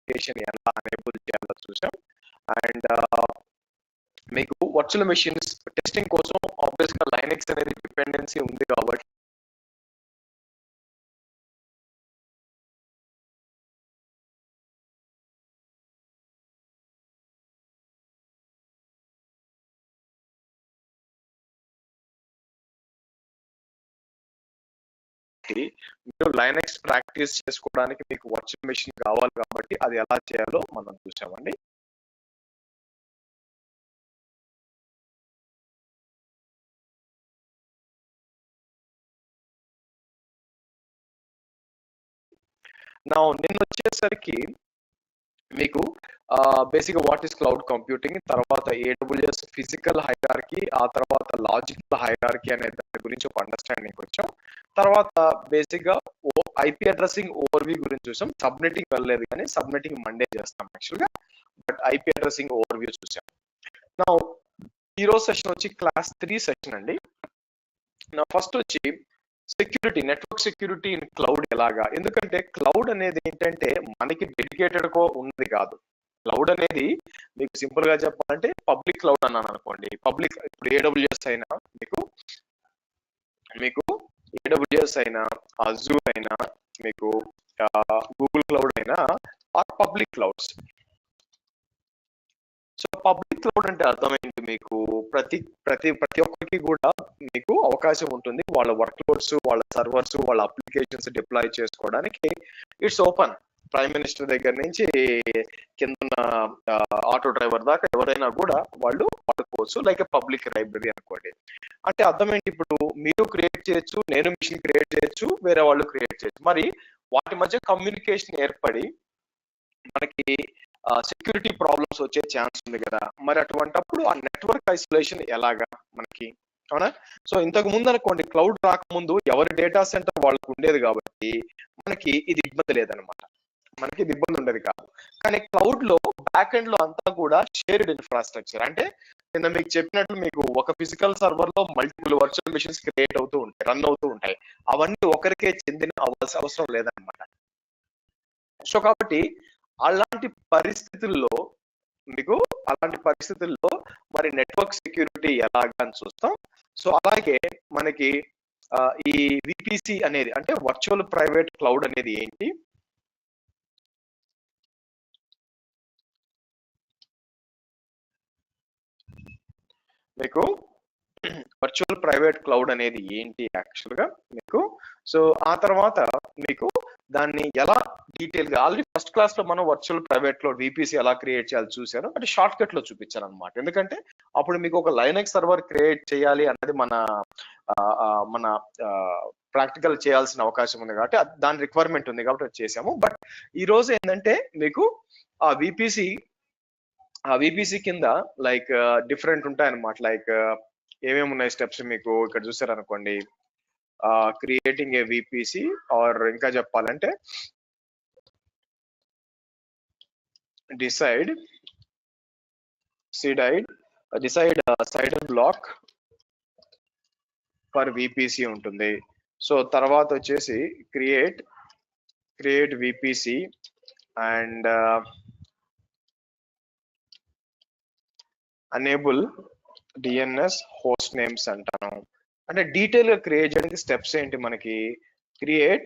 Communication ఎలా enable చేయాలో చూసాం. అండ్ మీకు వర్చువల్ మెషిన్స్ టెస్టింగ్ కోసం ఆబ్వియస్ గా లైనక్స్ అనేది డిపెండెన్సీ ఉంది కాబట్టి మీరు లైనక్స్ ప్రాక్టీస్ చేసుకోవడానికి మీకు వర్చువల్ మెషిన్ కావాలి కాబట్టి అది ఎలా చేయాలో మనం చూసామండి. నా నిన్న వచ్చేసరికి మీకు basic what is cloud computing, తర్వాత AWS ఫిజికల్ హైరార్కీ, ఆ తర్వాత లాజికల్ హైరార్కీ అనే దాని గురించి ఒక అండర్స్టాండింగ్ వచ్చాం. తర్వాత బేసిక్ గా ఐపీ అడ్రసింగ్ ఓవర్వ్యూ గురించి చూసాం. సబ్నెటింగ్ వెళ్ళలేదు కానీ సబ్నెటింగ్ మండే చేస్తాం యాక్చువల్ గా, బట్ ఐపీ అడ్రసింగ్ ఓవర్వ్యూ చూసాం. నా ఈరోజు సెషన్ వచ్చి క్లాస్ 3 సెషన్ అండి. నా ఫస్ట్ వచ్చి security, network security in cloud ఎలాగా. ఎందుకంటే క్లౌడ్ అనేది ఏంటంటే మనకి డెడికేటెడ్ కో ఉన్నది కాదు. క్లౌడ్ అనేది మీకు సింపుల్ గా చెప్పాలంటే పబ్లిక్ క్లౌడ్ అన్నాను అనుకోండి. పబ్లిక్ ఇప్పుడు AWS అయినా మీకు AWS అయినా, అజూర్ అయినా, మీకు గూగుల్ క్లౌడ్ అయినా or public clouds. So public cloud అంటే అర్థం ఏంటి, మీకు ప్రతి ఒక్కరికి కూడా మీకు అవకాశం ఉంటుంది వాళ్ళ వర్క్ లోడ్స్, వాళ్ళ సర్వర్స్, వాళ్ళ అప్లికేషన్స్ డిప్లాయ్ చేసుకోవడానికి. It's open. ప్రైమ్ మినిస్టర్ దగ్గర నుంచి కింద ఆటో డ్రైవర్ దాకా ఎవరైనా కూడా వాళ్ళు వాడుకోవచ్చు, లైక్ పబ్లిక్ లైబ్రరీ అనుకోండి. అంటే అర్థం ఏంటి, ఇప్పుడు మీరు క్రియేట్ చేయొచ్చు, నేను మిషన్ క్రియేట్ చేయొచ్చు, వేరే వాళ్ళు క్రియేట్ చేయొచ్చు. మరి వాటి మధ్య కమ్యూనికేషన్ ఏర్పడి మనకి సెక్యూరిటీ ప్రాబ్లమ్స్ వచ్చే ఛాన్స్ ఉంది కదా. మరి అటువంటప్పుడు ఆ నెట్వర్క్ ఐసోలేషన్ ఎలాగా మనకి, అవునా? సో ఇంతకు ముందు అనుకోండి క్లౌడ్ రాకముందు ఎవరి డేటా సెంటర్ వాళ్ళకు ఉండేది కాబట్టి మనకి ఇది ఇబ్బంది లేదనమాట, మనకి ఇది ఇబ్బంది ఉండేది కాదు. కానీ క్లౌడ్ లో బ్యాక్ ఎండ్ లో అంతా కూడా షేర్డ్ ఇన్ఫ్రాస్ట్రక్చర్. అంటే నిన్న మీకు చెప్పినట్లు మీకు ఒక ఫిజికల్ సర్వర్ లో మల్టిపుల్ వర్చువల్ మెషిన్స్ క్రియేట్ అవుతూ ఉంటాయి, రన్ అవుతూ ఉంటాయి. అవన్నీ ఒకరికే చెందిన అవసరం లేదనమాట. సో కాబట్టి అలాంటి పరిస్థితుల్లో మరి నెట్వర్క్ సెక్యూరిటీ ఎలాగా అని చూస్తాం. సో అలాగే మనకి ఈ విపిసి అనేది అంటే వర్చువల్ ప్రైవేట్ క్లౌడ్ అనేది ఏంటి, మీకు వర్చువల్ ప్రైవేట్ క్లౌడ్ అనేది ఏంటి యాక్చువల్ గా మీకు. సో ఆ తర్వాత మీకు దాన్ని ఎలా డీటెయిల్ గా ఆల్రెడీ ఫస్ట్ క్లాస్ లో మనం వర్చువల్ ప్రైవేట్ క్లౌడ్ విపిసి ఎలా క్రియేట్ చేయాలి చూసాను, అంటే షార్ట్ కట్ లో చూపించాను అనమాట. ఎందుకంటే అప్పుడు మీకు ఒక లైనక్స్ సర్వర్ క్రియేట్ చేయాలి అన్నది మన ప్రాక్టికల్ చేయాల్సిన అవకాశం ఉంది కాబట్టి దాని రిక్వైర్మెంట్ ఉంది కాబట్టి అది చేసాము. బట్ ఈ రోజు ఏంటంటే మీకు ఆ విపిసి కింద లైక్ డిఫరెంట్ ఉంటాయన్నమాట. లైక్ ఏమేమి ఉన్నాయి స్టెప్స్ మీకు ఇక్కడ చూసారనుకోండి, క్రియేటింగ్ ఏ విపిసి, ఆర్ ఇంకా చెప్పాలంటే decide side block for VPC ఉంటుంది. సో తర్వాత వచ్చేసి create VPC and enable DNS host names అంటాను. అంటే డీటెయిల్ గా క్రియేట్ చేయడానికి స్టెప్స్ ఏంటి మనకి, create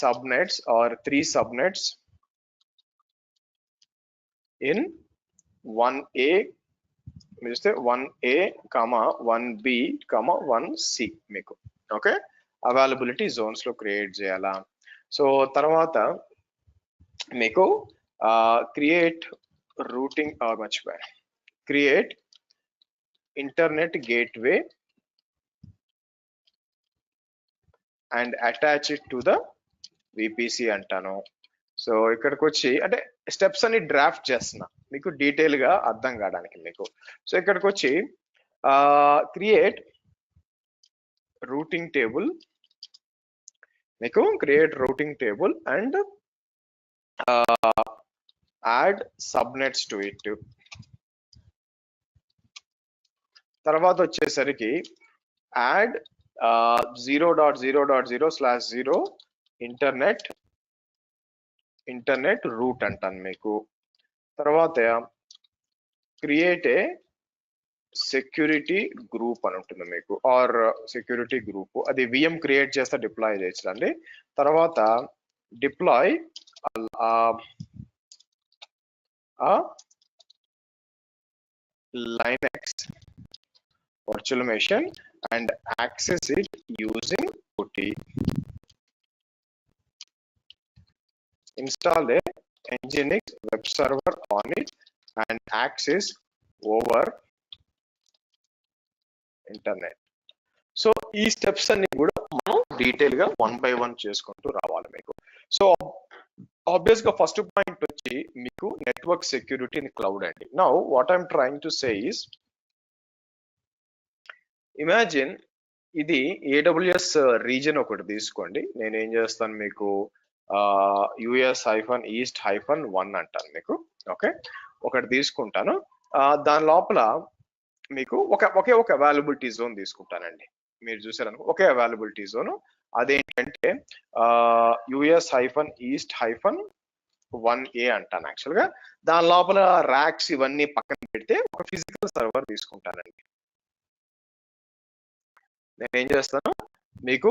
subnets or 3 subnets in 1A, చూస్తే 1A, 1B, 1C మీకు ఓకే అవైలబిలిటీ జోన్స్ లో క్రియేట్ చేయాలా. సో తర్వాత మీకు క్రియేట్ రూటింగ్ మర్చిపోయా, create internet gateway and attach it to the VPC అంటాను. సో ఇక్కడికి వచ్చి అంటే స్టెప్స్ అన్ని డ్రాఫ్ట్ చేస్తున్నా మీకు డీటెయిల్ గా అర్థం కావడానికి మీకు. సో ఇక్కడికి వచ్చి క్రియేట్ రూటింగ్ టేబుల్, మీకు create routing table and add subnets to it. తర్వాత వచ్చేసరికి యాడ్ 0.0.0/0 ఇంటర్నెట్ ఇంటర్నెట్ రూట్ అంటాను మీకు. తర్వాత క్రియేట్ ఏ సెక్యూరిటీ గ్రూప్ అని ఉంటుంది మీకు, ఆర్ సెక్యూరిటీ గ్రూప్, అది విఎం క్రియేట్ చేస్తే డిప్లాయ్ చేయొచ్చండి. తర్వాత deploy Linux virtual machine and access it using OT. Install a Nginx web server on it and access over internet. So ఈ steps అన్ని కూడా మనం డీటెయిల్ గా 1 by 1 చేసుకుంటూ రావాలి మీకు. సో ఆబ్వియస్ గా ఫస్ట్ పాయింట్ వచ్చి మీకు నెట్వర్క్ సెక్యూరిటీ ఇన్ క్లౌడ్ అండి. Now what I'm trying to say is, imagine ఇది ఏడబ్ల్యూఎస్ రీజన్ ఒకటి తీసుకోండి. నేను ఏం చేస్తాను మీకు US-East-1 అంటాను మీకు. ఓకే, ఒకటి తీసుకుంటాను. దాని లోపల మీకు ఒకే ఒక అవైలబిలిటీ జోన్ తీసుకుంటానండి. మీరు చూసారనుకో ఒకే అవైలబిలిటీ జోన్, అదేంటంటే US-East-1A అంటాను యాక్చువల్ గా. దాని లోపల ర్యాక్స్ ఇవన్నీ పక్కన పెడితే ఒక ఫిజికల్ సర్వర్ తీసుకుంటానండి. నేను ఏం చేస్తాను మీకు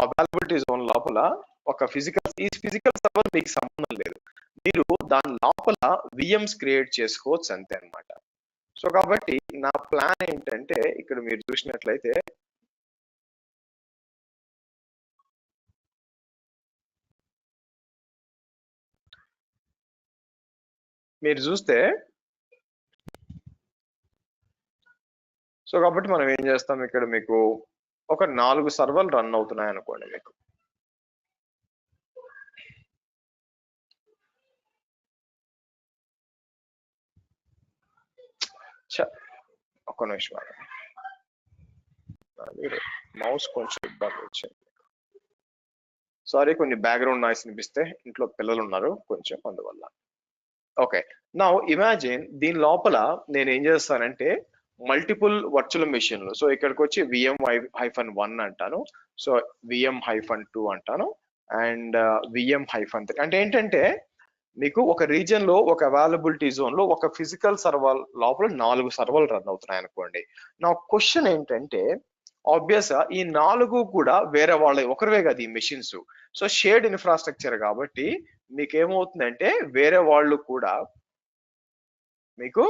అవైలబిలిటీ జోన్ లోపల ఒక ఫిజికల్ సర్వర్ మీకు సంబంధం లేదు, మీరు దాని లోపల విఎంస్ క్రియేట్ చేసుకోవచ్చు అంతే అన్నమాట. సో కాబట్టి నా ప్లాన్ ఏంటంటే ఇక్కడ మీరు చూసినట్లయితే మీరు చూస్తే, సో కాబట్టి మనం ఏం చేస్తాం ఇక్కడ మీకు ఒక 4 సర్వర్లు రన్ అవుతున్నాయి అనుకోండి మీకు. ఒక్క నిమిషం, మౌస్ కొంచెం ఇబ్బంది వచ్చింది, సారీ. కొన్ని బ్యాక్గ్రౌండ్ నాయిస్ వినిపిస్తే ఇంట్లో పిల్లలు ఉన్నారు కొంచెం, అందువల్ల. ఓకే, నౌ ఇమాజిన్ దీని లోపల నేను ఏం చేస్తానంటే మల్టిపుల్ వర్చువల్ మెషిన్లు. సో ఇక్కడికి వచ్చి VM-1 అంటాను, సో VM-2 అంటాను, అండ్ VM-3 అంటే ఏంటంటే మీకు ఒక రీజన్ లో ఒక అవైలబిలిటీ జోన్ లో ఒక ఫిజికల్ సర్వర్ లోపల 4 సర్వర్లు రన్ అవుతున్నాయి అనుకోండి. నా క్వశ్చన్ ఏంటంటే ఆబ్వియస్ గా ఈ 4 కూడా వేరే వాళ్ళ ఒకరివే కదా ఈ మెషిన్స్. సో షేర్డ్ ఇన్ఫ్రాస్ట్రక్చర్ కాబట్టి మీకు ఏమవుతుందంటే వేరే వాళ్ళు కూడా మీకు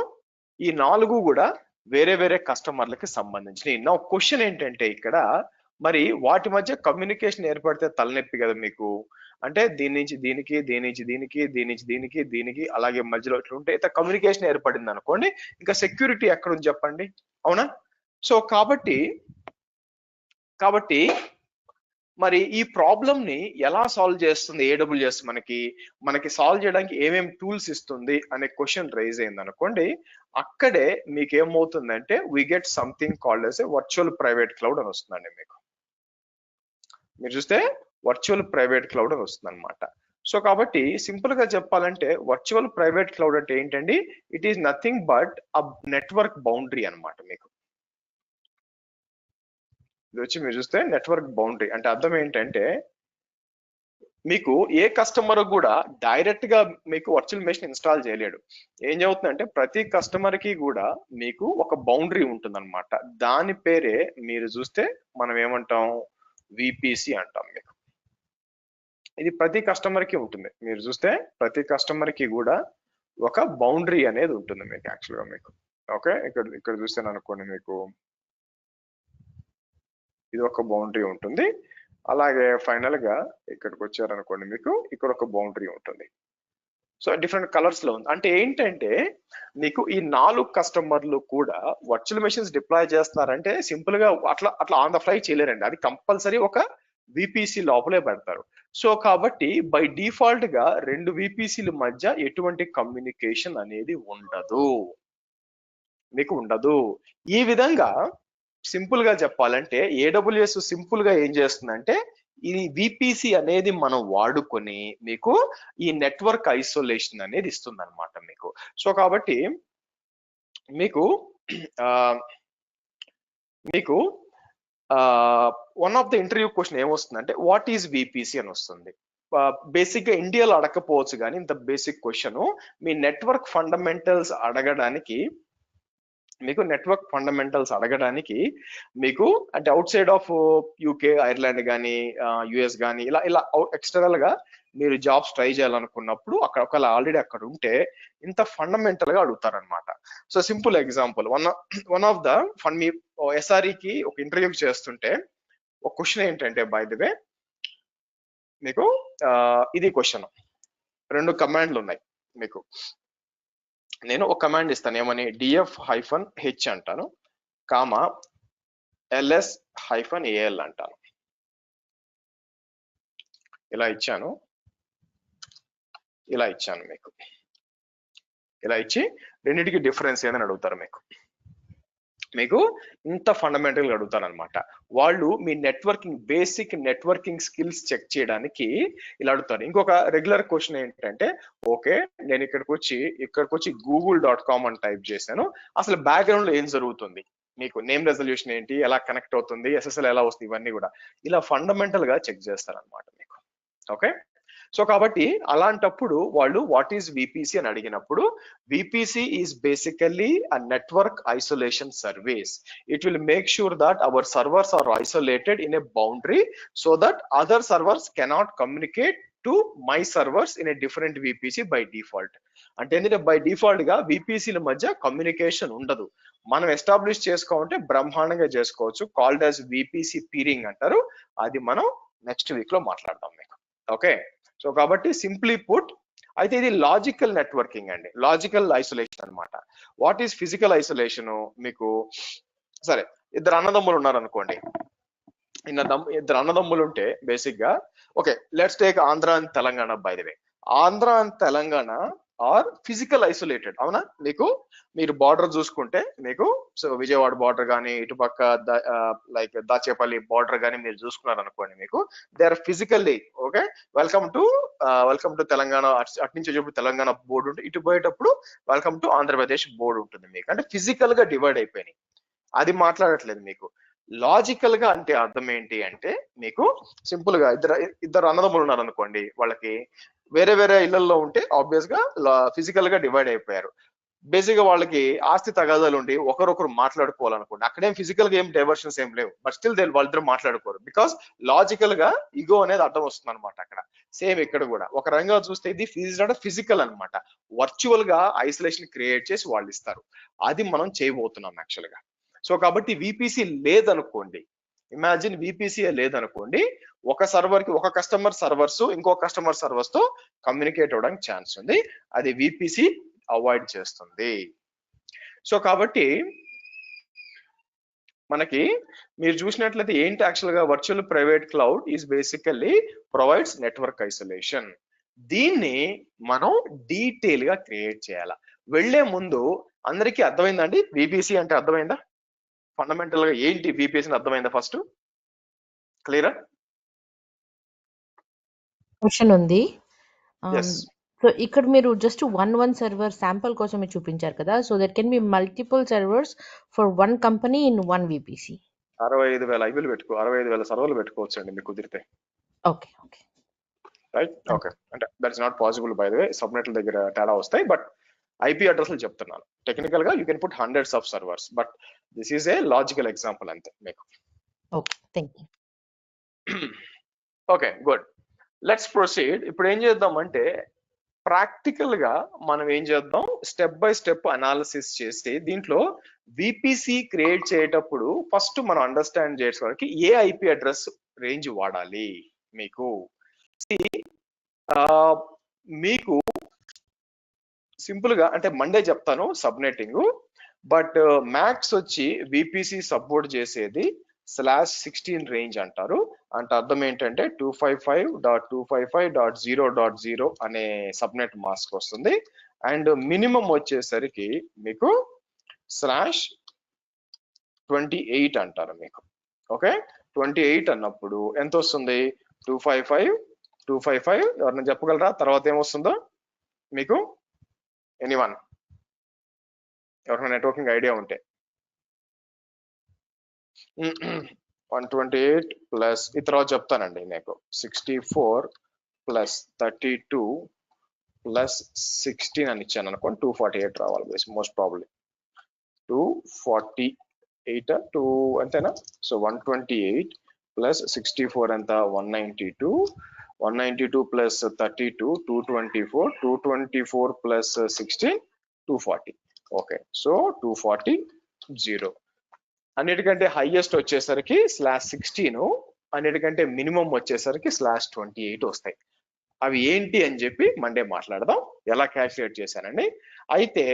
ఈ 4 కూడా వేరే వేరే కస్టమర్లకి సంబంధించినవి. నా క్వశ్చన్ ఏంటంటే ఇక్కడ మరి వాటి మధ్య కమ్యూనికేషన్ ఏర్పడితే తలనొప్పి కదా మీకు. అంటే దీని నుంచి దీనికి, దీని నుంచి దీనికి, దీని నుంచి దీనికి, దీనికి అలాగే మధ్యలో ఇట్లా ఉంటే కమ్యూనికేషన్ ఏర్పడింది అనుకోండి, ఇంకా సెక్యూరిటీ ఎక్కడ ఉంది చెప్పండి, అవునా? సో కాబట్టి మరి ఈ ప్రాబ్లమ్ ని ఎలా సాల్వ్ చేస్తుంది AWS, మనకి సాల్వ్ చేయడానికి ఏమేమి టూల్స్ ఇస్తుంది అనే క్వశ్చన్ రైజ్ అయింది అనుకోండి. అక్కడే మీకు ఏమవుతుందంటే we get something called as a virtual private cloud అని వస్తుందండి మీకు. మీరు చూస్తే వర్చువల్ ప్రైవేట్ క్లౌడ్ అని వస్తుంది అనమాట. సో కాబట్టి సింపుల్ గా చెప్పాలంటే వర్చువల్ ప్రైవేట్ క్లౌడ్ అంటే ఏంటండి, it is nothing but a network boundary అనమాట మీకు. ఇది వచ్చి మీరు చూస్తే నెట్వర్క్ బౌండరీ అంటే అర్థం ఏంటంటే మీకు ఏ కస్టమర్ కూడా డైరెక్ట్ గా మీకు వర్చువల్ మెషిన్ ఇన్స్టాల్ చేయలేడు. ఏం జరుగుతుందంటే ప్రతి కస్టమర్ కి కూడా మీకు ఒక బౌండరీ ఉంటుంది అనమాట. దాని పేరే మీరు చూస్తే మనం ఏమంటాం, విపిసి అంటాం మీకు. ఇది ప్రతి కస్టమర్ కి ఉంటుంది. మీరు చూస్తే ప్రతి కస్టమర్ కి కూడా ఒక బౌండరీ అనేది ఉంటుంది మీకు యాక్చువల్ గా మీకు. ఓకే, ఇక్కడ చూస్తే అనుకోండి మీకు ఇది ఒక బౌండరీ ఉంటుంది. అలాగే ఫైనల్ గా ఇక్కడికి వచ్చారనుకోండి మీకు ఇక్కడ ఒక బౌండరీ ఉంటుంది. సో డిఫరెంట్ కలర్స్ లో ఉంది. అంటే ఏంటంటే మీకు ఈ 4 కస్టమర్లు కూడా వర్చువల్ మెషిన్స్ డిప్లాయ్ చేస్తున్నారంటే సింపుల్ గా అట్లా ఆన్ ద ఫ్లై చేయలేరండి. అది కంపల్సరీ ఒక విపిసి లోపలే పెడతారు. సో కాబట్టి బై డిఫాల్ట్ గా 2 విపిసిల మధ్య ఎటువంటి కమ్యూనికేషన్ అనేది ఉండదు. ఈ విధంగా సింపుల్ గా చెప్పాలంటే AWS సింపుల్ గా ఏం చేస్తుందంటే ఈ విపిసి అనేది మనం వాడుకొని మీకు ఈ నెట్వర్క్ ఐసోలేషన్ అనేది ఇస్తుంది అనమాట మీకు. సో కాబట్టి మీకు one of the interview question ఏమొస్తుందంటే వాట్ ఈజ్ విపిసి అని వస్తుంది. బేసిక్ గా ఇండియాలో అడగకపోవచ్చు కానీ ఇంత బేసిక్ క్వశ్చన్ మీ నెట్వర్క్ ఫండమెంటల్స్ అడగడానికి మీకు నెట్వర్క్ ఫండమెంటల్స్ అడగడానికి మీకు అంటే outside of UK Ireland కానీ యుఎస్ కానీ ఇలా ఇలా ఎక్స్టర్నల్ గా మీరు జాబ్స్ ట్రై చేయాలనుకున్నప్పుడు అక్కడ ఒకవేళ ఆల్రెడీ అక్కడ ఉంటే ఇంత ఫండమెంటల్ గా అడుగుతారనమాట. So simple example one of the ఫండ్ మీ ఎస్ఆర్ఈకి ఒక ఇంటర్వ్యూ చేస్తుంటే ఒక క్వశ్చన్ ఏంటంటే బై ది వే మీకు ఇది క్వశ్చన్ 2 కమాండ్లు ఉన్నాయి మీకు. నేను ఒక కమాండ్ ఇస్తాను ఏమని df-h అంటాను కామా ls-al అంటాను. ఇలా ఇచ్చాను మీకు. ఇలా ఇచ్చి రెండింటికి డిఫరెన్స్ ఏదని అడుగుతారు మీకు ఇంత ఫండమెంటల్ గా అడుగుతారు అనమాట. వాళ్ళు మీ networking basic networking skills check చేయడానికి ఇలా అడుగుతారు. ఇంకొక రెగ్యులర్ క్వశ్చన్ ఏంటంటే ఓకే నేను ఇక్కడికి వచ్చి google.com అని టైప్ చేశాను, అసలు బ్యాక్గ్రౌండ్ లో ఏం జరుగుతుంది, మీకు నేమ్ రెజల్యూషన్ ఏంటి, ఎలా కనెక్ట్ అవుతుంది, SSL ఎలా వస్తుంది, ఇవన్నీ కూడా ఇలా ఫండమెంటల్ గా చెక్ చేస్తారు అనమాట మీకు. ఓకే సో కాబట్టి అలాంటప్పుడు వాళ్ళు వాట్ ఈస్ VPC అని అడిగినప్పుడు VPC is basically a network isolation service. It will make sure that our servers are isolated in a boundary so that other servers cannot communicate to my servers in a different VPC by default. అంటే ఏంటంటే by default గా VPCల మధ్య communication ఉండదు. మనం establish చేసుకోవాలంటే బ్రహ్మాండంగా చేసుకోవచ్చు. Called as VPC peering అంటారు. అది మనం నెక్స్ట్ వీక్ లో మాట్లాడదాం మీకు. ఓకే సో కాబట్టి సింప్లీ పుట్ అయితే ఇది లాజికల్ నెట్వర్కింగ్ అండి, లాజికల్ ఐసోలేషన్ అన్నమాట. What is physical isolation? మీకు సరే ఇద్దరు అన్నదమ్ములు ఉన్నారు అనుకోండి, ఇద్దరు అన్నదమ్ములు ఉంటే బేసిక్ గా okay let's take Andhra and Telangana. By the way Andhra and Telangana are physical isolated, అవునా? మీరు బార్డర్ చూసుకుంటే మీకు సో విజయవాడ బార్డర్ కానీ ఇటుపక్క లైక్ దాచేపల్లి బార్డర్ కానీ మీరు చూసుకున్నారు అనుకోండి, మీకు they are physically okay. Welcome to Telangana, అటు నుంచి వచ్చేప్పుడు తెలంగాణ బోర్డు ఉంటుంది, ఇటు పోయేటప్పుడు వెల్కమ్ టు ఆంధ్రప్రదేశ్ బోర్డు ఉంటుంది మీకు. అంటే ఫిజికల్ గా డివైడ్ అయిపోయినాయి, అది మాట్లాడట్లేదు మీకు. లాజికల్ గా అంటే అర్థం ఏంటి అంటే మీకు సింపుల్ గా ఇద్దరు అన్నదమ్ములు ఉన్నారు అనుకోండి, వాళ్ళకి వేరే వేరే ఇళ్లలో ఉంటే ఆబ్వియస్ గా ఫిజికల్ గా డివైడ్ అయిపోయారు. బేసిక్ గా వాళ్ళకి ఆస్తి తగాదాలు ఉండి ఒకరొకరు మాట్లాడుకోవాలనుకోండి, అక్కడేం ఫిజికల్ గా ఏం డైవర్షన్స్ ఏం లేవు, బట్ స్టిల్ వాళ్ళిద్దరు మాట్లాడుకోరు బికాస్ లాజికల్ గా ఈగో అనేది అర్థం వస్తుంది అనమాట అక్కడ. సేమ్ ఇక్కడ కూడా ఒక రంగా చూస్తే ఇది ఫిజికల్ అనమాట, వర్చువల్ గా ఐసోలేషన్ క్రియేట్ చేసి వాళ్ళు ఇస్తారు, అది మనం చేయబోతున్నాం యాక్చువల్ గా. సో కాబట్టి VPC లేదనుకోండి, ఇమాజిన్ VPC లేదనుకోండి, ఒక సర్వర్ కి ఒక కస్టమర్ సర్వర్స్ ఇంకో కస్టమర్ సర్వర్స్ తో కమ్యూనికేట్ అవ్వడానికి ఛాన్స్ ఉంది, అది VPC అవాయిడ్ చేస్తుంది. సో కాబట్టి మనకి మీరు చూసినట్లయితే ఏంటి యాక్చువల్ గా virtual private cloud is basically provides network isolation. దీన్ని మనం డీటెయిల్ గా క్రియేట్ చేయాలి. వెళ్లే ముందు అందరికీ అర్థమైందండి VPC అంటే? అర్థమైందా? ఫండమెంటల్ గా ఏంటి VPC అని అర్థమైందా? ఫస్ట్ క్లియరా? క్వశ్చన్ ఉంది. సో ఇక్కడ మీరు జస్ట్ వన్ సర్వర్ శాంపుల్ కోసం చూపించారు కదా, so that can be multiple servers for one company in one VPC. 65,000 ఐబీలు 65,000 సర్వర్లు పెట్టుకోవచ్చు అండి మీకు కుదిరితే. ఓకే రైట్ ఓకే అంటే that is not possible by the way, సబ్నెట్ల దగ్గర తేడా వస్తాయి, బట్ IP అడ్రస్లు చెప్తున్నాను. టెక్నికల్ గా you can put hundreds of servers, but this is a logical example అంతే మీకు. Okay thank you. Okay good, let's proceed. ఇప్పుడు ఏం చేద్దామంటే ప్రాక్టికల్ గా మనం ఏం చేద్దాం, స్టెప్ బై స్టెప్ అనాలిసిస్ చేసి దీంట్లో VPC క్రియేట్ చేసేటప్పుడు ఫస్ట్ మనం అండర్స్టాండ్ చేసుకోవడానికి ఏ IP అడ్రస్ రేంజ్ వాడాలి మీకు. మీకు సింపుల్ గా అంటే మండే చెప్తాను సబ్నెటింగ్, బట్ మ్యాక్స్ వచ్చి VPC సపోర్ట్ చేసేది /16 రేంజ్ అంటారు. అంటే అర్థం ఏంటంటే 255.255.0.0 అనే సబ్నెట్ మాస్క్ వస్తుంది. అండ్ మినిమం వచ్చేసరికి మీకు /28 అంటారు మీకు. ఓకే 28 అన్నప్పుడు ఎంత వస్తుంది? 255 ఎవరైనా చెప్పగలరా? తర్వాత ఏమొస్తుందో మీకు? ఎనీవన్ ఎవరైనా నెట్వర్కింగ్ ఐడియా ఉంటే? 128 ప్లస్ ఈ తర్వాత చెప్తానండి మీకు 64 ప్లస్ 32 ప్లస్ 16 అని ఇచ్చాను అనుకోండి 248 రావాలి మోస్ట్ ప్రాబ్లీ 248 2 అంతేనా సో 128 ప్లస్ 64 ఎంత 192 ప్లస్ 32 224 ప్లస్ 16 240 ఓకే సో 240 0 అన్నిటికంటే హైయెస్ట్ వచ్చేసరికి /16 అన్నిటికంటే మినిమం వచ్చేసరికి /28 వస్తాయి అవి ఏంటి అని చెప్పి మండే మాట్లాడదాం ఎలా క్యాల్కులేట్ చేశానండి అయితే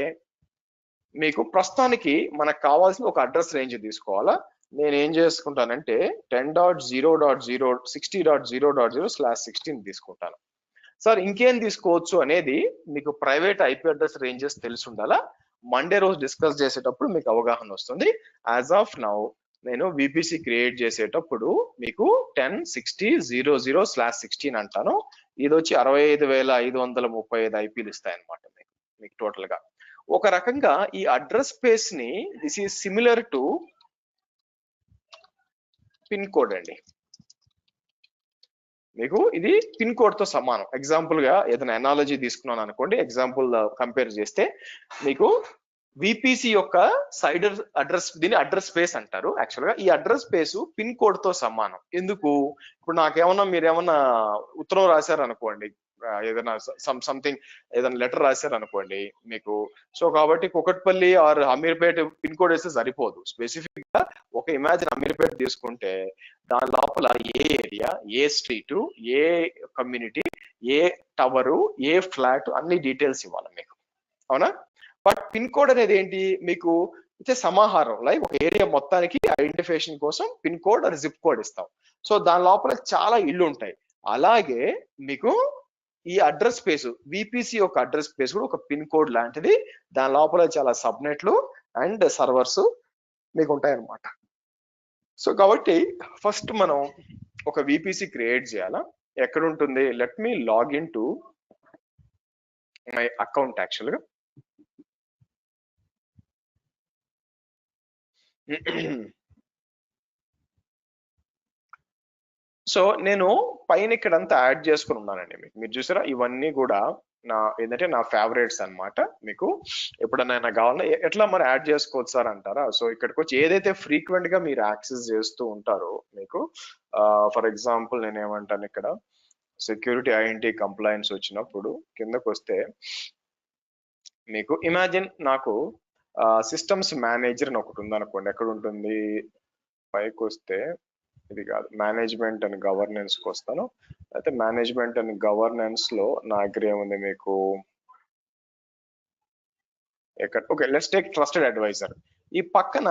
మీకు ప్రస్తుతానికి మనకు కావాల్సిన ఒక అడ్రస్ రేంజ్ తీసుకోవాలా నేను ఏం చేసుకుంటానంటే 10.0.0 60.0.0/16 తీసుకుంటాను సార్ ఇంకేం తీసుకోవచ్చు అనేది మీకు ప్రైవేట్ ఐపీ అడ్రస్ రేంజెస్ తెలిసి ఉండాలా మండే రోజు డిస్కస్ చేసేటప్పుడు మీకు అవగాహన వస్తుంది యాజ్ ఆఫ్ నౌ నేను విపిసి క్రియేట్ చేసేటప్పుడు మీకు 10.60.0.0/16 అంటాను ఇది వచ్చి 65,535 ఐపీలు ఇస్తాయి అనమాట మీకు టోటల్ గా ఒక రకంగా ఈ అడ్రస్ స్పేస్ ని this is similar to pin code అండి మీకు ఇది పిన్ కోడ్ తో సమానం ఎగ్జాంపుల్ గా ఏదైనా ఎనాలజీ తీసుకున్నాను అనుకోండి ఎగ్జాంపుల్ కంపేర్ చేస్తే మీకు విపిసి యొక్క సైడర్ అడ్రస్ దీని అడ్రస్ స్పేస్ అంటారు యాక్చువల్ గా ఈ అడ్రస్ స్పేస్ పిన్ కోడ్ తో సమానం ఎందుకు ఇప్పుడు నాకేమన్నా మీరు ఏమన్నా ఉత్తరం రాశారు అనుకోండి ఏదైనా సంథింగ్ ఏదైనా లెటర్ రాశారు అనుకోండి మీకు సో కాబట్టి Kukatpally or Ameerpet pin code వేస్తే సరిపోదు స్పెసిఫిక్ గా ఒక ఇమాజిన్ అమీర్పేట తీసుకుంటే దాని లోపల ఏ ఏరియా ఏ స్ట్రీట్ ఏ కమ్యూనిటీ ఏ టవరు ఏ ఫ్లాట్ అన్ని డీటెయిల్స్ ఇవ్వాలి మీకు అవునా బట్ పిన్ కోడ్ అనేది ఏంటి మీకు ఇచ్చే సమాహారం లైక్ ఒక ఏరియా మొత్తానికి ఐడెంటిఫికేషన్ కోసం pin code or zip code ఇస్తాం సో దాని లోపల చాలా ఇళ్ళు ఉంటాయి అలాగే మీకు ఈ అడ్రస్ స్పేస్ విపిసి యొక్క అడ్రస్ స్పేస్ కూడా ఒక పిన్ కోడ్ లాంటిది దాని లోపల చాలా సబ్నెట్లు అండ్ సర్వర్స్ మీకు ఉంటాయి అన్నమాట సో కాబట్టి ఫస్ట్ మనం ఒక విపిసి క్రియేట్ చేయాలా ఎక్కడ ఉంటుంది let me login to my account యాక్చువల్గా సో నేను పైన ఇక్కడంతా యాడ్ చేసుకుని ఉన్నానండి మీకు మీరు చూసారా ఇవన్నీ కూడా నా ఏంటంటే నా ఫేవరెట్స్ అన్నమాట మీకు ఎప్పుడైనా కావాలన్నా ఎట్లా మరి యాడ్ చేసుకోవచ్చు సార్ అంటారా సో ఇక్కడికి వచ్చి ఏదైతే ఫ్రీక్వెంట్ గా మీరు యాక్సెస్ చేస్తూ ఉంటారో మీకు ఫర్ ఎగ్జాంపుల్ నేను ఏమంటాను ఇక్కడ సెక్యూరిటీ ఐడెంటిటీ కంప్లైన్స్ వచ్చినప్పుడు కిందకు వస్తే మీకు ఇమాజిన్ నాకు సిస్టమ్స్ మేనేజర్ అని ఒకటి ఉందనుకోండి ఎక్కడ ఉంటుంది పైకి వస్తే ఇది కాదు మేనేజ్మెంట్ అండ్ గవర్నెన్స్ కి వస్తాను అయితే మేనేజ్మెంట్ అండ్ గవర్నెన్స్ లో నా దగ్గర ఏముంది మీకు ఎక్కడ okay let's take trusted advisor ఈ పక్కన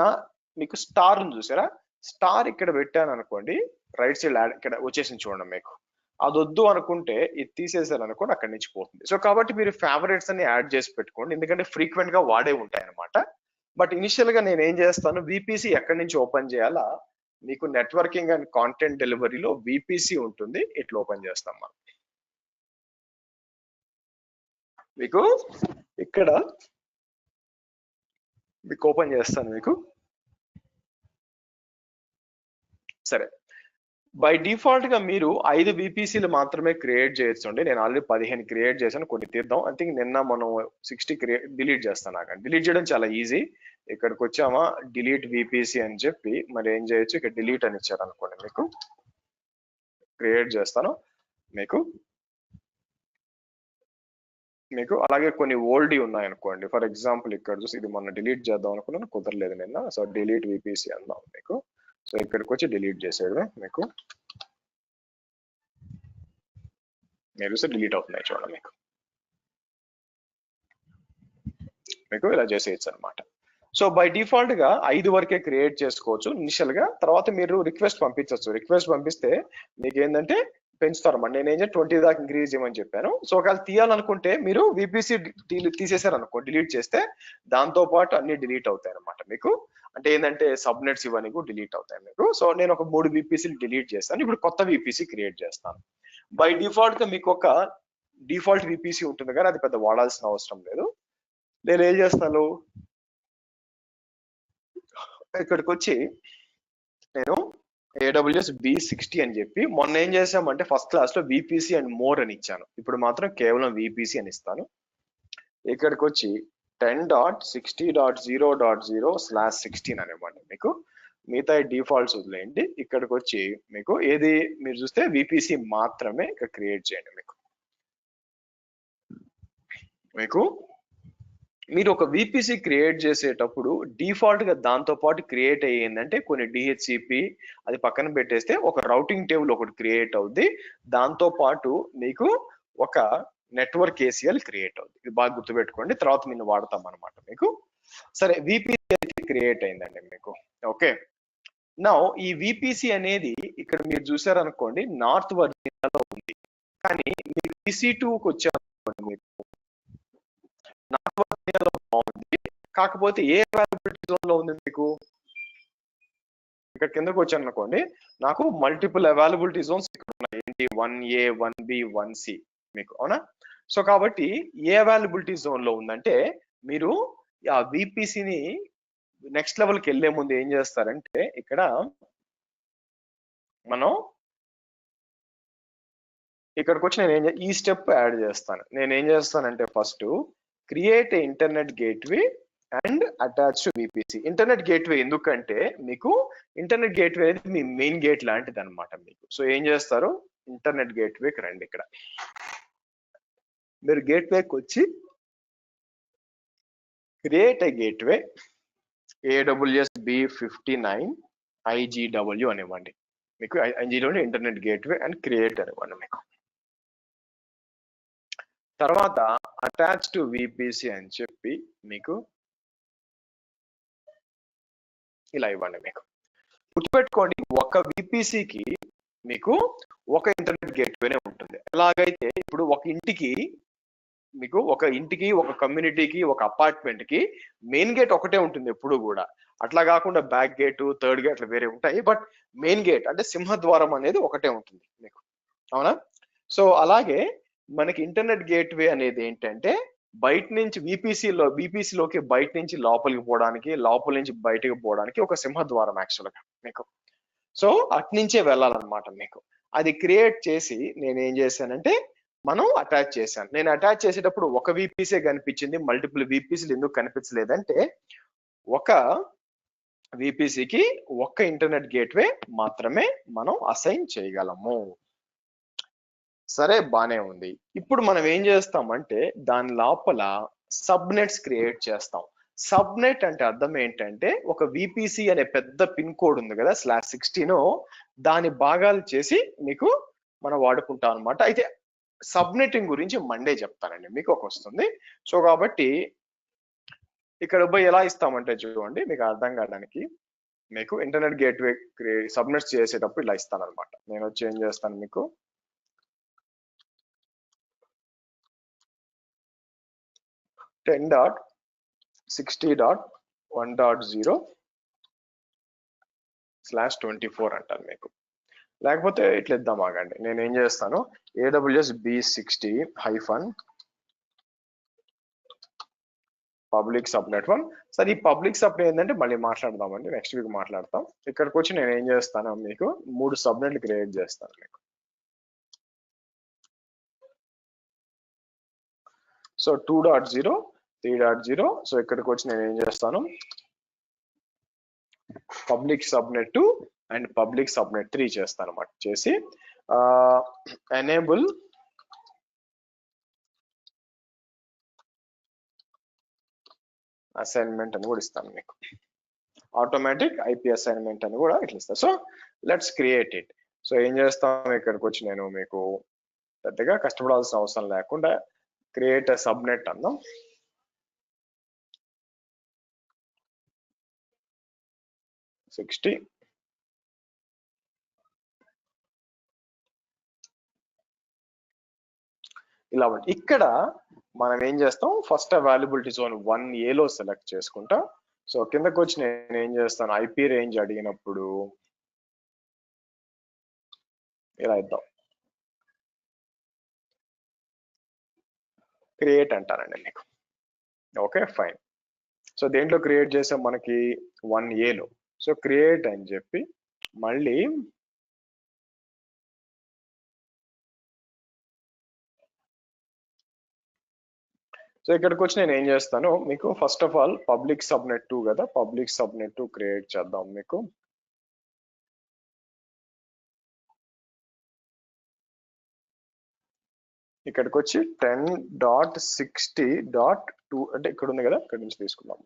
మీకు స్టార్ ఉంది చూసారా స్టార్ ఇక్కడ పెట్టాను అనుకోండి రైట్ సైడ్ ఇక్కడ వచ్చేసింది చూడండి మీకు అది వద్దు అనుకుంటే ఇది తీసేసారు అనుకోండి అక్కడి నుంచి పోతుంది సో కాబట్టి మీరు ఫేవరెట్స్ అని యాడ్ చేసి పెట్టుకోండి ఎందుకంటే ఫ్రీక్వెంట్ గా వాడే ఉంటాయి అనమాట బట్ ఇనిషియల్ గా నేను ఏం చేస్తాను విపిసి ఎక్కడి నుంచి ఓపెన్ చేయాలా మీకు నెట్వర్కింగ్ అండ్ కాంటెంట్ డెలివరీలో విపిసి ఉంటుంది ఇట్లా ఓపెన్ చేస్తాం మనం మీకు ఇక్కడ మీకు ఓపెన్ చేస్తాను మీకు సరే బై డిఫాల్ట్ గా మీరు 5 విపిసిలు మాత్రమే క్రియేట్ చేయొచ్చు అండి నేను ఆల్రెడీ 15 క్రియేట్ చేశాను కొన్ని తీద్దాం ఐ థింక్ నిన్న మనం 60 డిలీట్ చేస్తాను నాకు డిలీట్ చేయడం చాలా ఈజీ ఇక్కడికి వచ్చామా డిలీట్ విపిసి అని చెప్పి మరి ఏం చేయొచ్చు ఇక్కడ డిలీట్ అని ఇచ్చారు అనుకోండి మీకు క్రియేట్ చేస్తాను మీకు అలాగే కొన్ని ఓల్డ్ ఉన్నాయి అనుకోండి ఫర్ ఎగ్జాంపుల్ ఇక్కడ చూసి ఇది మొన్న డిలీట్ చేద్దాం అనుకున్నాను కుదరలేదు నిన్న సో డిలీట్ విపిసి అందాం మీకు సో ఇక్కడికి వచ్చి డిలీట్ చేసేది మీకు మీరు చూస్తే డిలీట్ అవుతున్నాయి చూడండి మీకు ఇలా చేసేయచ్చు అనమాట సో బై డిఫాల్ట్ గా 5 వరకే క్రియేట్ చేసుకోవచ్చు ఇనిషియల్ గా తర్వాత మీరు రిక్వెస్ట్ పంపించవచ్చు రిక్వెస్ట్ పంపిస్తే మీకు ఏంటంటే పెంచుతారన్నమాట నేను ఏం 20 దాకా ఇంక్రీజ్ చేయమని చెప్పాను సో ఒకవేళ తీయాలనుకుంటే మీరు విపిసి తీసేసారు అనుకో డిలీట్ చేస్తే దాంతో పాటు అన్ని డిలీట్ అవుతాయి అనమాట మీకు అంటే ఏంటంటే సబ్నెట్స్ ఇవన్నీ కూడా డిలీట్ అవుతాయి మీకు సో నేను ఒక 3 విపిసిలు డిలీట్ చేస్తాను ఇప్పుడు కొత్త విపిసి క్రియేట్ చేస్తాను బై డిఫాల్ట్ గా మీకు ఒక డిఫాల్ట్ విపిసి ఉంటుంది కానీ అది పెద్ద వాడాల్సిన అవసరం లేదు నేను ఏం చేస్తాను ఇక్కడికి వచ్చి నేను AWS B60 అని చెప్పి మొన్న ఏం చేసామంటే ఫస్ట్ క్లాస్ లో VPC అండ్ మోర్ అని ఇచ్చాను. ఇప్పుడు మాత్రం కేవలం VPC అని ఇస్తాను. ఇక్కడికి వచ్చి 10.60.0.0/16 అనేమాట మీకు. మిగతా డిఫాల్ట్స్ వదిలేయండి. ఇక్కడికి వచ్చి మీకు ఏది మీరు చూస్తే VPC మాత్రమే ఇక్కడ క్రియేట్ చేయండి. మీకు మీరు ఒక VPC క్రియేట్ చేసేటప్పుడు డిఫాల్ట్ గా దాంతో పాటు క్రియేట్ అయ్యిందంటే కొన్ని DHCP అది పక్కన పెట్టేస్తే ఒక రౌటింగ్ టేబుల్ ఒకటి క్రియేట్ అవుద్ది. దాంతో పాటు మీకు ఒక నెట్వర్క్ ACL క్రియేట్ అవుద్ది. ఇది బాగా గుర్తుపెట్టుకోండి, తర్వాత నేను వాడతాం అనమాట మీకు. సరే, VPC అయితే క్రియేట్ అయిందండి మీకు. ఓకే, నౌ ఈ VPC అనేది ఇక్కడ మీరు చూసారనుకోండి నార్త్ వర్జీనియాలో ఉంది. కానీ మీరు EC2కి వచ్చారనుకోండి మీకు నార్త్ వర్జీనియాలో బాగుంది. కాకపోతే ఏ అవైలబిలిటీ జోన్ లో ఉంది మీకు? ఇక్కడ కిందకు వచ్చాను అనుకోండి, నాకు మల్టిపుల్ అవైలబిలిటీ జోన్స్ ఇక్కడ ఉన్నాయి. ఏంటి 1A 1B 1C మీకు, అవునా? సో కాబట్టి ఏ అవైలబిలిటీ జోన్ లో ఉందంటే మీరు ఆ VPCని నెక్స్ట్ లెవెల్కి వెళ్లే ముందు ఏం చేస్తారంటే ఇక్కడ మనం ఇక్కడికి వచ్చి నేను ఈ స్టెప్ యాడ్ చేస్తాను. నేను ఏం చేస్తానంటే first create internet gateway and attach to VPC. Internet gateway ఎందుకంటే మీకు ఇంటర్నెట్ గేట్వే అనేది మీ మెయిన్ గేట్ లాంటిది అనమాట మీకు. సో ఏం చేస్తారు, ఇంటర్నెట్ గేట్వేకి రండి. ఇక్కడ మీరు గేట్వేకి వచ్చి create a gateway AWS B59 IGW అనివ్వండి మీకు. IGW internet gateway and create అనివ్వండి మీకు. తర్వాత అటాచ్ టు VPC అని చెప్పి మీకు ఇలా ఇవ్వండి మీకు. గుర్తుపెట్టుకోండి, ఒక VPCకి మీకు ఒక ఇంటర్నెట్ గేట్వేనే ఉంటుంది. ఎలాగైతే ఇప్పుడు ఒక ఇంటికి మీకు ఒక కమ్యూనిటీకి ఒక అపార్ట్మెంట్ కి మెయిన్ గేట్ ఒకటే ఉంటుంది ఎప్పుడు కూడా. అట్లా కాకుండా బ్యాక్ గేట్ థర్డ్ గేట్ అట్లా వేరే ఉంటాయి. బట్ మెయిన్ గేట్ అంటే సింహద్వారం అనేది ఒకటే ఉంటుంది మీకు, అవునా? సో అలాగే మనకి ఇంటర్నెట్ గేట్వే అనేది ఏంటంటే బయట నుంచి VPCలోకి బయట నుంచి లోపలికి పోవడానికి, లోపల నుంచి బయటకు పోవడానికి ఒక సింహద్వారం యాక్చువల్గా మీకు. సో అట్నుంచే వెళ్ళాలన్నమాట మీకు. అది క్రియేట్ చేసి నేను ఏం చేశానంటే మనం అటాచ్ చేశాను. నేను అటాచ్ చేసేటప్పుడు ఒక VPC కనిపించింది, మల్టిపుల్ VPCలు ఎందుకు కనిపించలేదంటే ఒక VPCకి ఒక్క ఇంటర్నెట్ గేట్వే మాత్రమే మనం అసైన్ చేయగలము. సరే, బానే ఉంది. ఇప్పుడు మనం ఏం చేస్తామంటే దాని లోపల సబ్నెట్స్ క్రియేట్ చేస్తాం. సబ్నెట్ అంటే అర్థం ఏంటంటే ఒక VPC అనే పెద్ద పిన్ కోడ్ ఉంది కదా /16, దాని భాగాలు చేసి మీకు మనం వాడుకుంటాం అనమాట. అయితే సబ్నెటింగ్ గురించి మండే చెప్తానండి మీకు ఒక వస్తుంది. సో కాబట్టి ఇక్కడ పోయి ఎలా ఇస్తామంటే చూడండి మీకు అర్థం కావడానికి, మీకు ఇంటర్నెట్ గేట్వే సబ్నెట్స్ చేసేటప్పుడు ఇలా ఇస్తాను అనమాట. నేను వచ్చి ఏం చేస్తాను మీకు 10.60.1.0/24 అంటాను మీకు. లేకపోతే ఇట్లా ఇద్దాం, ఆగండి. నేను ఏం చేస్తాను AWS B60 పబ్లిక్ సబ్నెట్ 1. సరే, ఈ పబ్లిక్ సబ్నెట్ ఏంటంటే మళ్ళీ మాట్లాడదామండి, నెక్స్ట్ వీక్ మాట్లాడతాం. ఇక్కడికి వచ్చి నేను ఏం చేస్తాను మీకు 3 సబ్నెట్లు క్రియేట్ చేస్తాను మీకు. సో 2.0 3.0. సో ఇక్కడికి వచ్చి నేను ఏం చేస్తాను public subnet 2 and public subnet 3 చేస్తాను అన్నమాట. చేసి ఎనేబుల్ అసైన్మెంట్ అని కూడా ఇస్తాను మీకు. ఆటోమేటిక్ IP అసైన్మెంట్ అని కూడా ఇట్లా ఇస్తాను. So let's create it. So ఏం చేస్తాను ఇక్కడికి వచ్చి నేను మీకు పెద్దగా కష్టపడాల్సిన అవసరం లేకుండా క్రియేట్ అ సబ్నెట్ అన్నాం. ఇలా ఇక్కడ మనం ఏం చేస్తాం ఫస్ట్ అవైలబిలిటీ జోన్ 1Aలో సెలెక్ట్ చేసుకుంటా. సో కిందకి వచ్చి నేను ఏం చేస్తాను IP రేంజ్ అడిగినప్పుడు ఇలా ఇద్దాం, క్రియేట్ అంటానండి మీకు. Okay, fine. సో దేంట్లో క్రియేట్ చేసాం మనకి 1Aలో. సో క్రియేట్ అని చెప్పి మళ్ళీ సో ఇక్కడికి వచ్చి నేను ఏం చేస్తాను మీకు first of all public subnet 2 కదా, పబ్లిక్ సబ్నెట్ 2 క్రియేట్ చేద్దాం మీకు. ఇక్కడికి వచ్చి 10.60.2 అంటే ఇక్కడ ఉంది కదా, ఇక్కడ నుంచి తీసుకుందాం.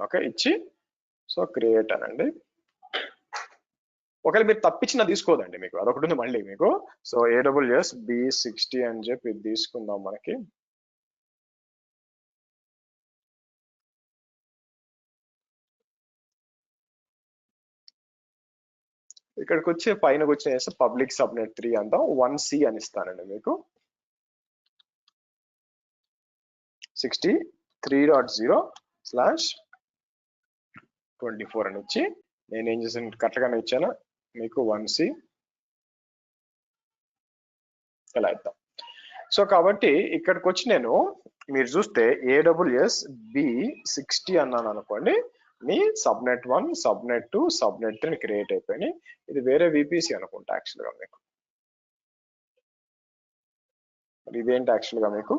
ఓకే ఇచ్చి సో క్రియేట్ అనండి. ఒకవేళ మీరు తప్పించిన తీసుకోదండి మీకు, అదొకటి ఉంది మళ్ళీ మీకు. సో AWS B60 అని చెప్పి ఇది తీసుకుందాం మనకి. ఇక్కడికి వచ్చి పైన వచ్చి పబ్లిక్ సబ్నెట్ 3 అంతా 1C అని ఇస్తానండి మీకు. 63.0/24 అని ఇచ్చి నేను ఏం చేసాను కరెక్ట్ గానే ఇచ్చాను మీకు 1C ఇలా ఇద్దాం. సో కాబట్టి ఇక్కడికి వచ్చి నేను మీరు చూస్తే AWS B60 అన్నాను అనుకోండి, మీ సబ్నెట్ 1, సబ్నెట్ 2, సబ్నెట్ 3 క్రియేట్ అయిపోయినాయి. ఇది వేరే VPC అనుకుంటా యాక్చువల్ గా మీకు. మరి ఇదేంటి యాక్చువల్ గా మీకు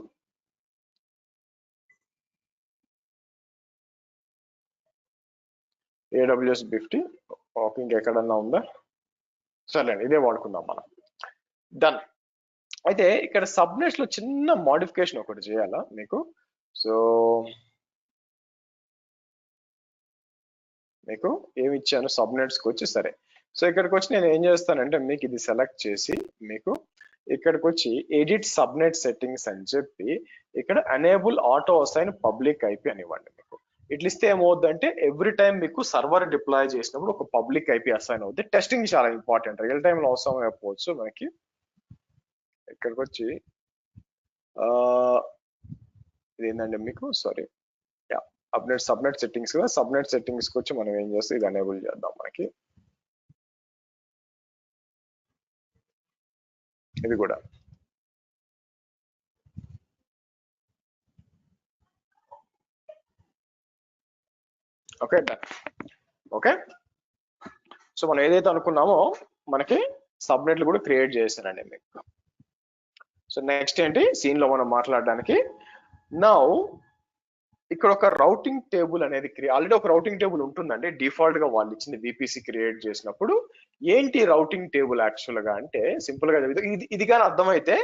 AWS B50 ఓకే, ఇంకెక్కడన్నా ఉందా? సరేండి ఇదే వాడుకుందాం మనం. డన్. అయితే ఇక్కడ సబ్నెట్స్ లో చిన్న మోడిఫికేషన్ ఒకటి చేయాలా మీకు. సో మీకు ఏమి ఇచ్చాను సబ్నెట్స్కి వచ్చి సరే. సో ఇక్కడికి వచ్చి నేను ఏం చేస్తానంటే మీకు ఇది సెలెక్ట్ చేసి మీకు ఇక్కడికి వచ్చి ఎడిట్ సబ్నెట్ సెట్టింగ్స్ అని చెప్పి ఇక్కడ enable auto assign public IP అని ఇవ్వండి మీకు. ఇట్లా ఇస్తే ఏమవుద్దంటే ఎవ్రీ టైం మీకు సర్వర్ డిప్లాయ్ చేసినప్పుడు ఒక పబ్లిక్ IP అసైన్ అవుద్ది. టెస్టింగ్ చాలా ఇంపార్టెంట్, రియల్ టైంలో అవసరం అయిపోవచ్చు మనకి. ఇక్కడికి వచ్చి ఇది ఏంటంటే మీకు సారీ అప్డేట్ సబ్నెట్ సెట్టింగ్స్ కదా, సబ్నెట్ సెట్టింగ్స్ కి వచ్చి మనం ఏం చేస్తే ఇది ఎనేబుల్ చేద్దాం మనకి. ఇది కూడా ఓకే డన్. ఓకే సో మనం ఏదైతే అనుకున్నామో మనకి సబ్నెట్లు కూడా క్రియేట్ చేశానండి మీకు. సో నెక్స్ట్ ఏంటి సీన్ లో మనం మాట్లాడడానికి, నౌ ఇక్కడ ఒక రౌటింగ్ టేబుల్ అనేది ఆల్రెడీ ఒక రౌటింగ్ టేబుల్ ఉంటుందండి డిఫాల్ట్ గా వాళ్ళు ఇచ్చింది VPC క్రియేట్ చేసినప్పుడు. ఏంటి రౌటింగ్ టేబుల్ యాక్చువల్ గా అంటే సింపుల్ గా ఇది కానీ అర్థమైతే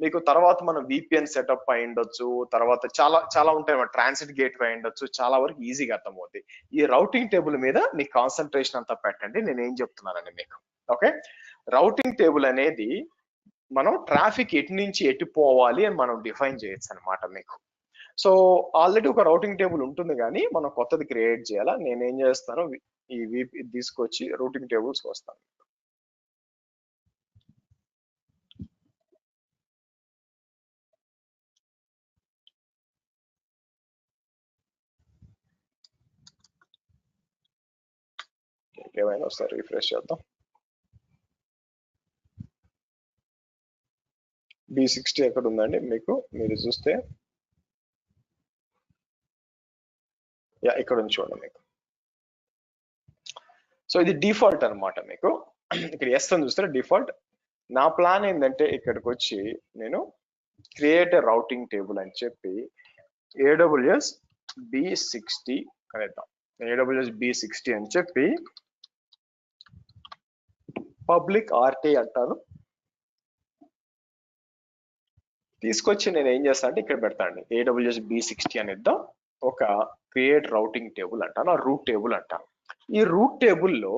మీకు తర్వాత మనం VPN సెటప్ అయి ఉండొచ్చు, తర్వాత చాలా ఉంటాయి, ట్రాన్సిట్ గేట్ అయి ఉండొచ్చు, చాలా వరకు ఈజీగా అర్థమవుతుంది. ఈ రౌటింగ్ టేబుల్ మీద మీ కాన్సన్ట్రేషన్ అంతా పెట్టండి, నేను ఏం చెప్తున్నానండి మీకు. ఓకే రౌటింగ్ టేబుల్ అనేది మనం ట్రాఫిక్ ఎటు నుంచి ఎటు పోవాలి అని మనం డిఫైన్ చేయొచ్చు అనమాట మీకు. సో ఆల్రెడీ ఒక రౌటింగ్ టేబుల్ ఉంటుంది కానీ మనం కొత్తది క్రియేట్ చేయాలా. నేనేం చేస్తాను ఈ VP తీసుకొచ్చి రూటింగ్ టేబుల్స్ వస్తాను. ఏమైనా వస్తాయి రిఫ్రెష్ చేద్దాం. B60 ఎక్కడ ఉందండి మీకు, మీరు చూస్తే ఇక్కడ ఉంది చూడండి మీకు. సో ఇది డిఫాల్ట్ అనమాట మీకు. ఇక్కడ ఎస్ అని చూస్తే డిఫాల్ట్. నా ప్లాన్ ఏంటంటే ఇక్కడికి వచ్చి నేను క్రియేట్ రౌటింగ్ టేబుల్ అని చెప్పి AWS B60 అనేద్దాం. AWS B60 అని చెప్పి పబ్లిక్ RT అంటాను. తీసుకొచ్చి నేను ఏం చేస్తాను అంటే ఇక్కడ పెడతాను AWS B60 అని ఇద్దాం. ఒక క్రియేట్ రౌటింగ్ టేబుల్ అంటాను, ఆ రూట్ టేబుల్ అంటాను. ఈ రూట్ టేబుల్లో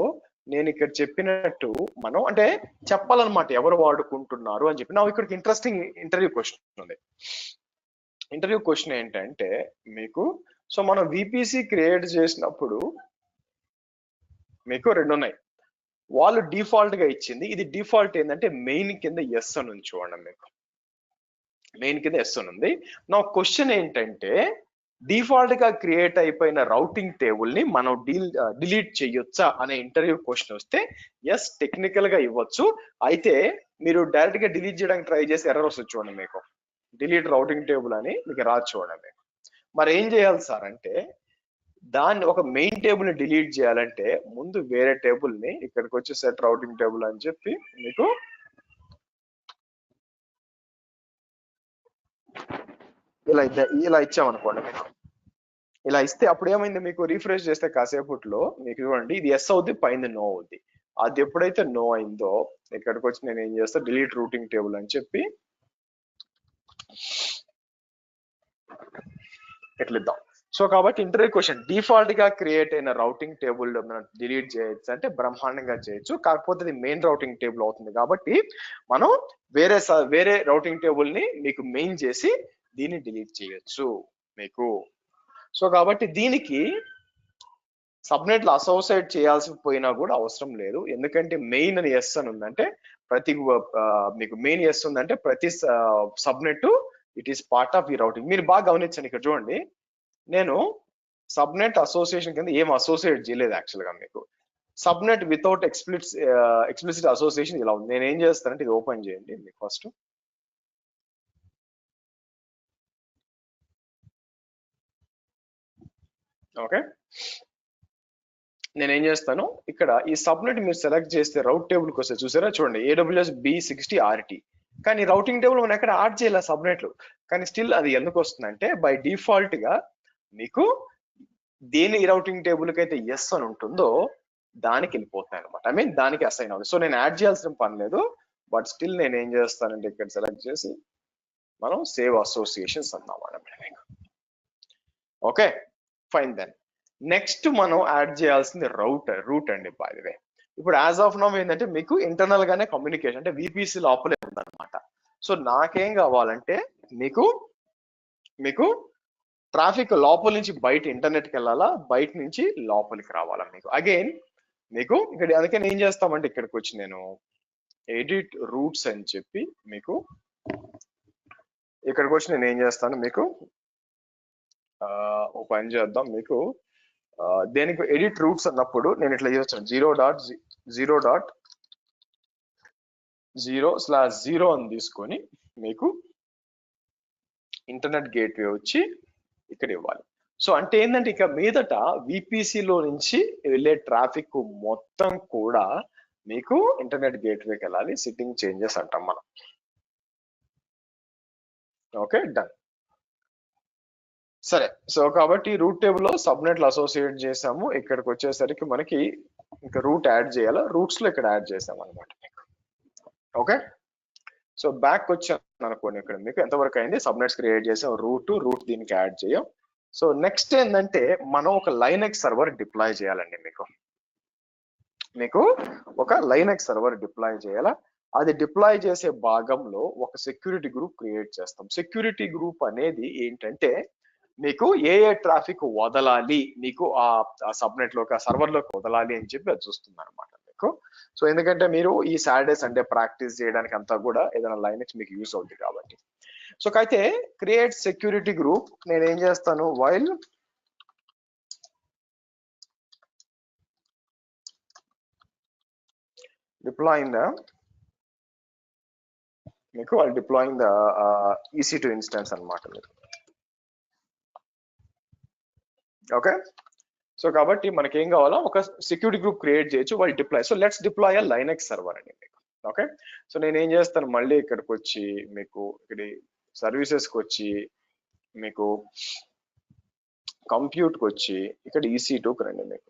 నేను ఇక్కడ చెప్పినట్టు మనం అంటే చెప్పాలన్నమాట ఎవరు వాడుకుంటున్నారు అని చెప్పి. నా ఇక్కడికి ఇంట్రెస్టింగ్ ఇంటర్వ్యూ క్వశ్చన్ ఉంది. ఇంటర్వ్యూ క్వశ్చన్ ఏంటంటే మీకు, సో మనం VPC క్రియేట్ చేసినప్పుడు మీకు రెండు ఉన్నాయి. వాళ్ళు డిఫాల్ట్ గా ఇచ్చింది, ఇది డిఫాల్ట్ ఏంటంటే మెయిన్ కింద ఎస్ అని ఉంది చూడండి మీకు. మెయిన్ కింద ఎస్ అని ఉంది. నా క్వశ్చన్ ఏంటంటే డిఫాల్ట్ గా క్రియేట్ అయిపోయిన రౌటింగ్ టేబుల్ ని మనం డిలీట్ చేయొచ్చా అనే ఇంటర్వ్యూ క్వశ్చన్ వస్తే ఎస్ టెక్నికల్ గా ఇవ్వచ్చు. అయితే మీరు డైరెక్ట్ గా డిలీట్ చేయడానికి ట్రై చేసి ఎర్రర్ వస్తుంది చూడండి మీకు, డిలీట్ రౌటింగ్ టేబుల్ అని మీకు రాదు చూడండి. మరి ఏం చేయాలి సార్ అంటే దాన్ని ఒక మెయిన్ టేబుల్ ని డిలీట్ చేయాలంటే ముందు వేరే టేబుల్ ని ఇక్కడికి వచ్చి సెట్ రౌటింగ్ టేబుల్ అని చెప్పి మీకు ఇలా ఇచ్చామనుకోండి మీకు, ఇలా ఇస్తే అప్పుడు ఏమైంది, మీకు రిఫ్రెష్ చేస్తే కాసేపట్లో మీకు చూడండి ఇది ఎస్ అవుద్ది, పైన నో అవుద్ది. అది ఎప్పుడైతే నో అయిందో ఇక్కడికి వచ్చి నేను ఏం చేస్తా, డిలీట్ రూటింగ్ టేబుల్ అని చెప్పి ఎట్లా ఇద్దాం. సో కాబట్టి ఇంటర్వ్యూ క్వశ్చన్, డిఫాల్ట్ గా క్రియేట్ అయిన రౌటింగ్ టేబుల్ మనం డిలీట్ చేయొచ్చు అంటే బ్రహ్మాండంగా చేయొచ్చు, కాకపోతే ఇది మెయిన్ రౌటింగ్ టేబుల్ అవుతుంది కాబట్టి మనం వేరే రౌటింగ్ టేబుల్ ని మీకు మెయిన్ చేసి దీన్ని డిలీట్ చేయొచ్చు మీకు. సో కాబట్టి దీనికి సబ్నెట్ లో అసోసియేట్ చేయాల్సి పోయినా కూడా అవసరం లేదు, ఎందుకంటే మెయిన్ అని ఎస్ అని ఉందంటే మీకు మెయిన్ ఎస్ ఉందంటే ప్రతి subnet it is part of ఈ రౌటింగ్. మీరు బాగా గమనించండి, ఇక్కడ చూడండి నేను సబ్నెట్ అసోసియేషన్ కింద ఏం అసోసియేట్ చేయలేదు యాక్చువల్ గా. మీకు సబ్నెట్ వితౌట్ ఎక్స్ప్లిసిట్ అసోసియేషన్ ఇలా ఉంది. నేను ఏం చేస్తానంటే ఇది ఓపెన్ చేయండి మీకు ఫస్ట్. ఓకే, నేను ఏం చేస్తాను ఇక్కడ ఈ సబ్నెట్ మీరు సెలెక్ట్ చేస్తే రౌట్ టేబుల్ కి వస్తే చూసారా, చూడండి AWS B60 RT, కానీ రౌటింగ్ టేబుల్ మనం ఎక్కడ యాడ్ చేయాలి సబ్నెట్లు, కానీ స్టిల్ అది ఎందుకు వస్తుందంటే బై డిఫాల్ట్ గా మీకు దేని రౌటింగ్ టేబుల్ కి అయితే ఎస్ అని ఉంటుందో దానికి వెళ్ళిపోతాయి అనమాట, ఐ మీన్ దానికి అసైన్ అవుతుంది. సో నేను యాడ్ చేయాల్సిన పని లేదు, బట్ స్టిల్ నేను ఏం చేస్తానంటే ఇక్కడ సెలెక్ట్ చేసి మనం సేవ్ అసోసియేషన్స్ అన్నాం అన్నమాట. ఓకే ఫైన్, దెన్ నెక్స్ట్ మనం యాడ్ చేయాల్సింది రూట్ అండి. బై ది వే ఇప్పుడు యాజ్ ఆఫ్ నౌ ఏంటంటే మీకు ఇంటర్నల్ గానే కమ్యూనికేషన్ అంటే VPC లోపలే ఉందన్నమాట. సో నాకేం కావాలంటే మీకు ట్రాఫిక్ లోపల నుంచి బయట ఇంటర్నెట్కి వెళ్ళాలా, బయట నుంచి లోపలికి రావాలా మీకు. అగైన్ మీకు ఇక్కడ అందుకని ఏం చేస్తామంటే ఇక్కడికి వచ్చి నేను ఎడిట్ రూట్స్ అని చెప్పి మీకు ఇక్కడికి వచ్చి నేను ఏం చేస్తాను మీకు ఓ పని చేద్దాం, మీకు దేనికి ఎడిట్ రూట్స్ అన్నప్పుడు నేను ఇట్లా చేస్తాను 0.0.0/0 అని తీసుకొని మీకు ఇంటర్నెట్ గేట్వే వచ్చి ఇక్కడ ఇవ్వాలి. సో అంటే ఏంటంటే ఇక మీదట VPC లో నుంచి వెళ్ళే ట్రాఫిక్ మొత్తం కూడా మీకు ఇంటర్నెట్ గేట్వేకి వెళ్ళాలి. సిట్టింగ్ చేంజెస్ అంటాం మనం. Okay done. సరే, సో కాబట్టి రూట్ టేబుల్ లో సబ్నెట్లు అసోసియేట్ చేసాము. ఇక్కడికి వచ్చేసరికి మనకి ఇంకా రూట్ యాడ్ చేయాలి, రూట్స్ లో ఇక్కడ యాడ్ చేసాం అనమాట మీకు. ఓకే, సో బ్యాక్ వచ్చాను అనుకోండి, ఇక్కడ మీకు ఎంతవరకు అయింది, సబ్నెట్స్ క్రియేట్ చేసాం, రూట్ దీనికి యాడ్ చేయం. సో నెక్స్ట్ ఏంటంటే మనం ఒక లైనెక్స్ సర్వర్ డిప్లాయ్ చేయాలండి. మీకు ఒక లైనెక్స్ సర్వర్ డిప్లాయ్ చేయాలా. అది డిప్లాయ్ చేసే భాగంలో ఒక సెక్యూరిటీ గ్రూప్ క్రియేట్ చేస్తాం. సెక్యూరిటీ గ్రూప్ అనేది ఏంటంటే మీకు ఏ ట్రాఫిక్ వదలాలి మీకు ఆ సబ్నెట్ లోకి ఆ సర్వర్ లోకి వదలాలి అని చెప్పి అది చూస్తుంది అనమాట మీకు. సో ఎందుకంటే మీరు ఈ సాటర్డే సండే ప్రాక్టీస్ చేయడానికి అంతా కూడా ఏదైనా లైనెక్స్ మీకు యూస్ అవుతుంది కాబట్టి. సో అయితే క్రియేట్ సెక్యూరిటీ గ్రూప్ నేను ఏం చేస్తాను, వైల్ deploying the మీకు వాళ్ళు deploying the EC2 instance అన్నమాట. ఓకే, సో కాబట్టి మనకి ఏం కావాలో ఒక సెక్యూరిటీ గ్రూప్ క్రియేట్ చేయొచ్చు, వాళ్ళు deploy. So let's deploy a Linux server అండి మీకు. ఓకే, సో నేను ఏం చేస్తాను, మళ్ళీ ఇక్కడికి వచ్చి మీకు ఇక్కడ సర్వీసెస్కి వచ్చి మీకు కంప్యూట్కి వచ్చి ఇక్కడ EC2కి రండి, మీకు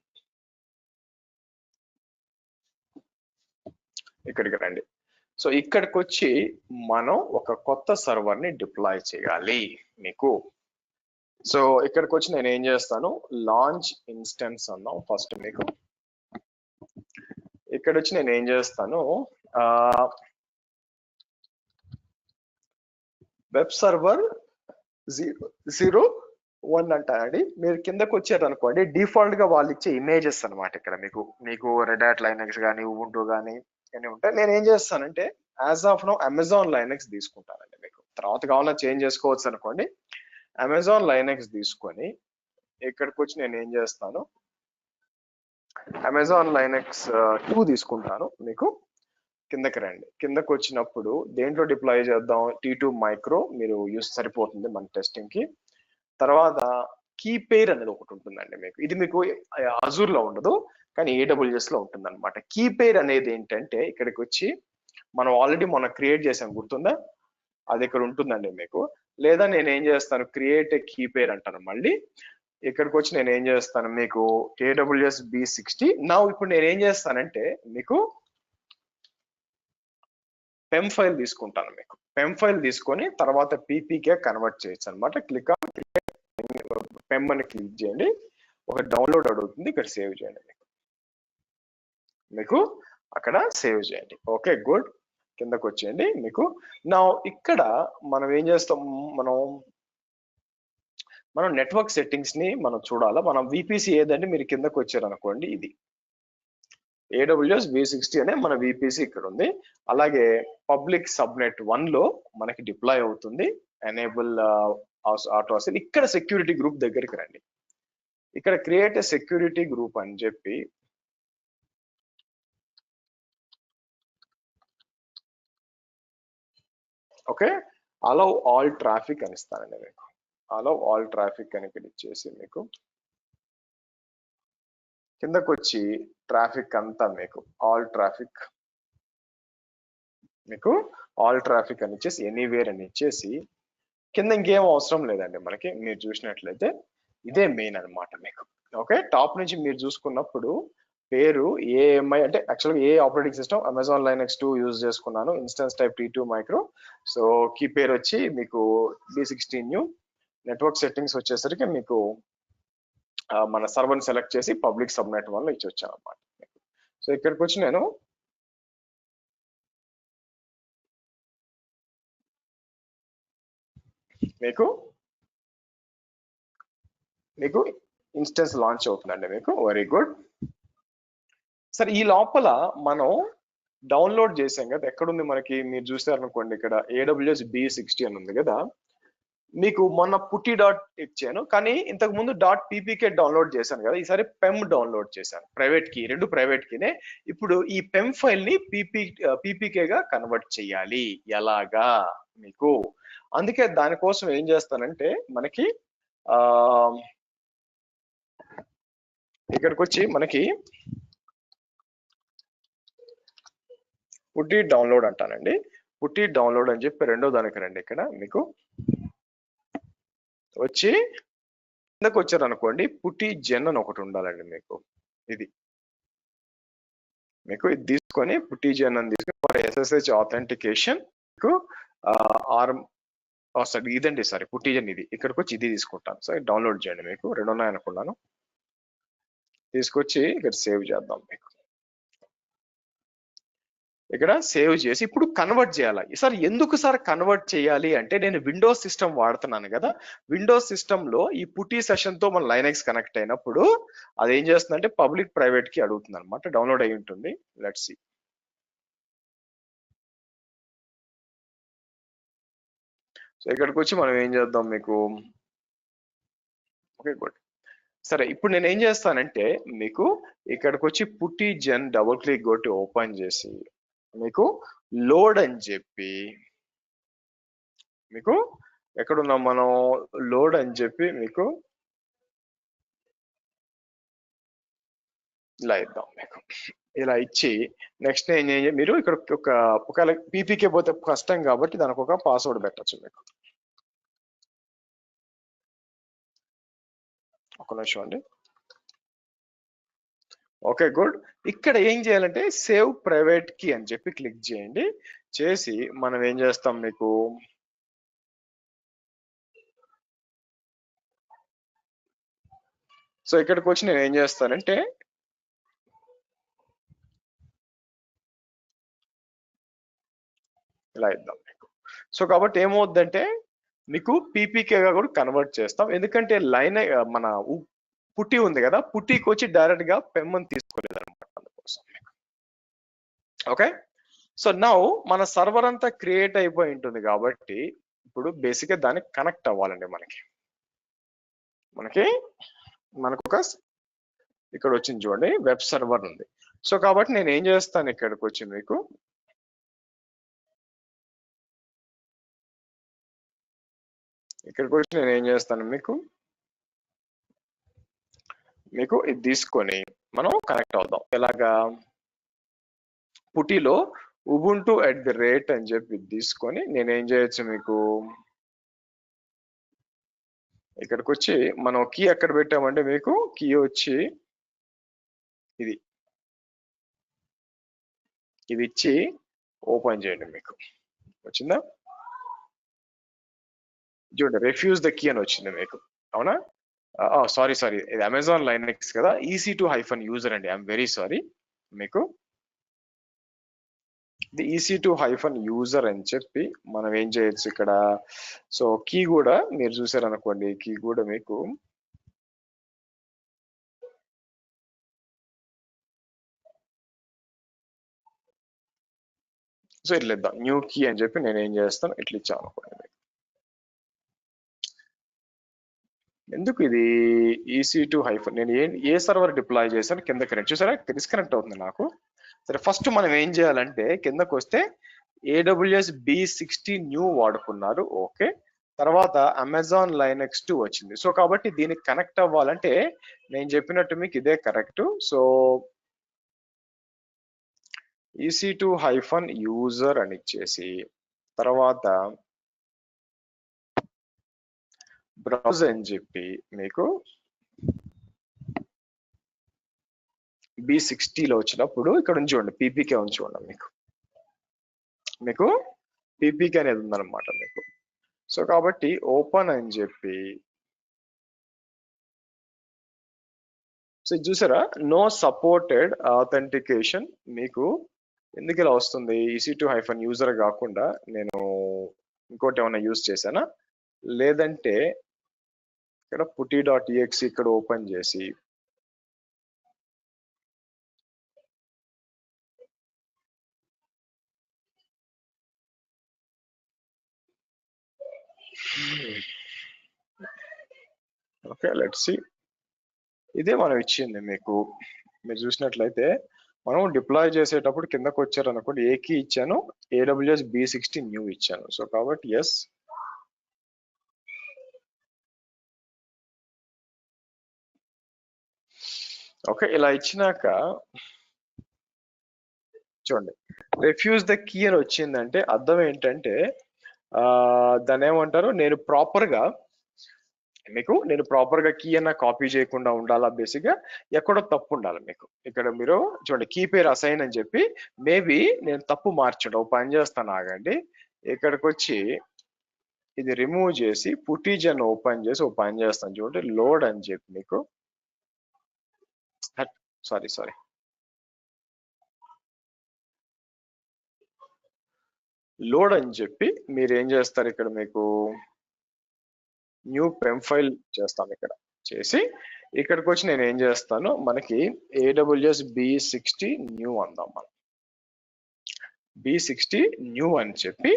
ఇక్కడికి రండి. సో ఇక్కడికి వచ్చి మనం ఒక కొత్త సర్వర్ ని డిప్లాయ్ చేయాలి మీకు. సో ఇక్కడికి వచ్చి నేను ఏం చేస్తాను, లాంచ్ ఇన్స్టెన్స్ అన్నాం ఫస్ట్ మీకు. ఇక్కడ వచ్చి నేను ఏం చేస్తాను, వెబ్ సర్వర్ 001 అంటానండి. మీరు కిందకు వచ్చారు అనుకోండి, డిఫాల్ట్ గా వాళ్ళు ఇచ్చే ఇమేజెస్ అనమాట. ఇక్కడ మీకు రెడ్ హ్యాట్ లైనెక్స్ కానీ ఉబుంటు కానీ అన్నీ ఉంటాయి. నేను ఏం చేస్తానంటే as of now Amazon Linux తీసుకుంటానండి. మీకు తర్వాత కావాలన్నా చేంజ్ చేసుకోవచ్చు అనుకోండి. అమెజాన్ లైనెక్స్ తీసుకొని ఇక్కడికి వచ్చి నేను ఏం చేస్తాను, అమెజాన్ లైనెక్స్ 2 తీసుకుంటాను. మీకు కిందకి రండి, కిందకి వచ్చినప్పుడు దేంట్లో డిప్లాయ్ చేద్దాం, T2 మైక్రో మీరు యూస్ సరిపోతుంది మన టెస్టింగ్ కి. తర్వాత కీ పేర్ అనేది ఒకటి ఉంటుందండి మీకు, ఇది మీకు అజూర్ లో ఉండదు కానీ AWS లో ఉంటుంది అనమాట. కీ పేర్ అనేది ఏంటంటే ఇక్కడికి వచ్చి మనం ఆల్రెడీ క్రియేట్ చేసాం, గుర్తుందా, అది ఇక్కడ ఉంటుందండి మీకు. లేదా నేను ఏం చేస్తాను, క్రియేట్ ఏ కీ పేర్ అంటాను. మళ్ళీ ఇక్కడికి వచ్చి నేను ఏం చేస్తాను మీకు AWS B60. నా ఇప్పుడు నేను ఏం చేస్తానంటే మీకు పెమ్ ఫైల్ తీసుకుంటాను. మీకు పెమ్ ఫైల్ తీసుకొని తర్వాత పీపీకే కన్వర్ట్ చేయొచ్చు అనమాట. క్లిక్ ఆన్ పెమ్ అని క్లిక్ చేయండి, ఒక డౌన్లోడ్ అడుగుతుంది, ఇక్కడ సేవ్ చేయండి. మీకు అక్కడ సేవ్ చేయండి. ఓకే గుడ్, కిందకు వచ్చేయండి. మీకు నా ఇక్కడ మనం ఏం చేస్తాం, మనం నెట్వర్క్ సెట్టింగ్స్ ని మనం చూడాలా. మనం విపిసి ఏదంటే మీరు కిందకు వచ్చారనుకోండి, ఇది AWS V60 అనే మన విపిసి ఇక్కడ ఉంది. అలాగే పబ్లిక్ సబ్నెట్ 1 లో మనకి డిప్లాయ్ అవుతుంది, ఎనేబుల్ ఆటో. ఇక్కడ సెక్యూరిటీ గ్రూప్ దగ్గరికి రండి. ఇక్కడ క్రియేట్ సెక్యూరిటీ గ్రూప్ అని చెప్పి ఓకే, అలౌ ఆల్ ట్రాఫిక్ అని ఇస్తానండి. మీకు అలౌ ఆల్ ట్రాఫిక్ అని ఇక్కడ ఇచ్చేసి మీకు కిందకు వచ్చి ట్రాఫిక్ అంతా మీకు ఆల్ ట్రాఫిక్, మీకు ఆల్ ట్రాఫిక్ అని ఇచ్చేసి ఎనీవేర్ అని ఇచ్చేసి కింద ఇంకేం అవసరం లేదండి మనకి. మీరు చూసినట్లయితే ఇదే మెయిన్ అన్నమాట మీకు. ఓకే, టాప్ నుంచి మీరు చూసుకున్నప్పుడు పేరు ఏఎంఐ అంటే యాక్చువల్గా a operating system, Amazon Linux 2 use చేసుకున్నాను, ఇన్స్టెన్స్ టైప్ T2 మైక్రో. సో కీ పేరు వచ్చి మీకు B60 న్యూ. నెట్వర్క్ సెట్టింగ్స్ వచ్చేసరికి మీకు మన సర్వర్ సెలెక్ట్ చేసి పబ్లిక్ సబ్నెట్ 1 లో ఇచ్చి వచ్చాను అనమాట. సో ఇక్కడికి వచ్చి నేను మీకు ఇన్స్టెన్స్ లాంచ్ అవుతుందండి మీకు. Very good. సరే, ఈ లోపల మనం డౌన్లోడ్ చేసాం కదా, ఎక్కడుంది మనకి, మీరు చూసారనుకోండి ఇక్కడ AWS B60 అని ఉంది కదా. మీకు మొన్న పుట్టి డాట్ ఇచ్చాను, కానీ ఇంతకు ముందు .ppk డౌన్లోడ్ చేశాను కదా, ఈసారి పెమ్ డౌన్లోడ్ చేశాను. ప్రైవేట్ కీ, రెండు ప్రైవేట్ కీనే. ఇప్పుడు ఈ పెమ్ ఫైల్ ని PPK గా కన్వర్ట్ చేయాలి. ఎలాగా మీకు, అందుకే దానికోసం ఏం చేస్తానంటే మనకి ఇక్కడికి వచ్చి మనకి పుట్టి డౌన్లోడ్ అంటానండి. పుట్టి డౌన్లోడ్ అని చెప్పి రెండో దానికి రండి. ఇక్కడ మీకు వచ్చి కిందకు వచ్చారనుకోండి, పుట్టి జెన్ అని ఒకటి ఉండాలండి మీకు. ఇది మీకు ఇది తీసుకొని పుట్టి జెన్ అని తీసుకొని SSH ఆథెంటికేషన్ మీకు ఇదండి, సారీ పుట్టి జెన్ ఇది. ఇక్కడికి వచ్చి ఇది తీసుకుంటాను. సో డౌన్లోడ్ చేయండి. మీకు రెండు ఉన్నాయి అనుకున్నాను, తీసుకొచ్చి ఇక్కడ సేవ్ చేద్దాం. మీకు ఇక్కడ సేవ్ చేసి ఇప్పుడు కన్వర్ట్ చేయాలి. సార్ ఎందుకు సార్ కన్వర్ట్ చేయాలి అంటే, నేను విండోస్ సిస్టమ్ వాడుతున్నాను కదా, విండోస్ సిస్టమ్ లో ఈ పుట్టి సెషన్ తో మన లైనక్స్ కనెక్ట్ అయినప్పుడు అది ఏం చేస్తుందంటే పబ్లిక్ ప్రైవేట్ కి అడుగుతుంది అనమాట. డౌన్లోడ్ అయి ఉంటుంది. Let's see. సో ఇక్కడికి వచ్చి మనం ఏం చేద్దాం మీకు. Okay good. సరే, ఇప్పుడు నేను ఏం చేస్తానంటే మీకు ఇక్కడికి వచ్చి పుట్టి జెన్ డబుల్ క్లిక్ కొట్టి ఓపెన్ చేసి మీకు లోడ్ అని చెప్పి, మీకు ఎక్కడున్నాం మనం, లోడ్ అని చెప్పి మీకు ఇలా ఇద్దాం. మీకు ఇలా ఇచ్చి నెక్స్ట్ ఏం మీరు ఇక్కడ ఒకవేళ పీపీకే పోతే కష్టం కాబట్టి దానికి ఒక పాస్వర్డ్ పెట్టచ్చు. మీకు ఒక నిమిషం అండి. Okay good. ఇక్కడ ఏం చేయాలంటే సేవ్ ప్రైవేట్ కీ అని చెప్పి క్లిక్ చేయండి. చేసి మనం ఏం చేస్తాం మీకు, సో ఇక్కడికి వచ్చి నేను ఏం చేస్తానంటే ఇలా ఇద్దాం మీకు. సో కాబట్టి ఏమవుద్దంటే మీకు పీపీకేగా కూడా కన్వర్ట్ చేస్తాం. ఎందుకంటే లైన్ మన పుట్టి ఉంది కదా, పుట్టికి వచ్చి డైరెక్ట్ గా పెమ్ అని తీసుకోలేదు అనమాట, అందుకోసం. ఓకే, సో నౌ మన సర్వర్ అంతా క్రియేట్ అయిపోయి ఉంటుంది కాబట్టి ఇప్పుడు బేసిక్ గా దానికి కనెక్ట్ అవ్వాలండి. మనకు ఒక ఇక్కడ వచ్చింది చూడండి, వెబ్ సర్వర్ ఉంది. సో కాబట్టి నేను ఏం చేస్తాను, ఇక్కడికి వచ్చి మీకు నేను ఏం చేస్తాను మీకు ఇది తీసుకొని మనం కనెక్ట్ అవుదాం. ఎలాగా, పుటిలో ubuntu @ అని చెప్పి తీసుకొని నేను ఏం చేయొచ్చు మీకు, ఇక్కడికి వచ్చి మనం కీ ఎక్కడ పెట్టామంటే మీకు కీ వచ్చి ఇది ఇచ్చి ఓపెన్ చేయండి. మీకు వచ్చిందా? చూడండి, రిఫ్యూజ్ ద కీ అని వచ్చింది మీకు, అవునా? సారీ ఇది అమెజాన్ లైనెక్స్ కదా, EC2-user అండి. I'm very sorry. మీకు ఇది EC2-user అని చెప్పి మనం ఏం చేయొచ్చు ఇక్కడ. సో కీ కూడా మీరు చూసారనుకోండి, కీ కూడా మీకు సో ఇట్లా ఇద్దాం, న్యూ కీ అని చెప్పి నేను ఏం చేస్తాను, ఇట్లా ఇచ్చాను అనుకోండి. ఎందుకు ఇది EC2-, నేను ఏ సర్వర్ డిప్లాయ్ చేశాను కిందకి రండి. చూసారా డిస్కనెక్ట్ అవుతుంది నాకు. సరే, ఫస్ట్ మనం ఏం చేయాలంటే కిందకు వస్తే AWS B60 న్యూ వాడుకున్నారు, ఓకే. తర్వాత అమెజాన్ లైనెక్స్ 2 వచ్చింది. సో కాబట్టి దీనికి కనెక్ట్ అవ్వాలంటే నేను చెప్పినట్టు మీకు ఇదే కరెక్ట్. సో EC2-user అని ఇచ్చేసి తర్వాత బ్రౌజ్ అని చెప్పి మీకు B60లో వచ్చినప్పుడు ఇక్కడ ఉంచుకోండి, PPK ఉంచుకోండి. మీకు PPK అనేది ఉందన్నమాట మీకు. సో కాబట్టి ఓపెన్ అని చెప్పి, సో చూసారా నో సపోర్టెడ్ ఆథెంటికేషన్. మీకు ఎందుకు ఇలా వస్తుంది? EC2-user కాకుండా నేను ఇంకోటి ఏమైనా యూజ్ చేశానా? లేదంటే ఇక్కడ putty.exe ఇక్కడ ఓపెన్ చేసి ఓకే, లెట్స్ సీ. ఇదే మనం ఇచ్చింది మీకు. మీరు చూసినట్లయితే మనం డిప్లాయ్ చేసేటప్పుడు కిందకు వచ్చారు అనుకోండి, ఏ కీ ఇచ్చాను, AWS B60 న్యూ ఇచ్చాను. సో కాబట్టి ఎస్, ఓకే. ఇలా ఇచ్చినాక చూడండి, రిఫ్యూజ్ ద కీ అని వచ్చిందంటే అర్థం ఏంటంటే దాన్ని ఏమంటారు, నేను ప్రాపర్ గా కీ అన్న కాపీ చేయకుండా ఉండాలా, బేసిక్ గా ఎక్కడో తప్పు ఉండాలి మీకు. ఇక్కడ మీరు చూడండి, కీ పేరు అసైన్ అని చెప్పి మేబీ నేను తప్పు మార్చడం పని చేస్తాను, ఆగండి. ఇక్కడికి వచ్చి ఇది రిమూవ్ చేసి పుటీజన్ ఓపెన్ చేసి ఓ పని చేస్తాను చూడండి, లోడ్ అని చెప్పి మీకు సారీ లోడ్ అని చెప్పి మీరు ఏం చేస్తారు, ఇక్కడ మీకు న్యూ పెమ్ ఫైల్ చేస్తాను. ఇక్కడ చేసి ఇక్కడికి వచ్చి నేను ఏం చేస్తాను, మనకి AWS B60 న్యూ అందాం. మనం B60 న్యూ అని చెప్పి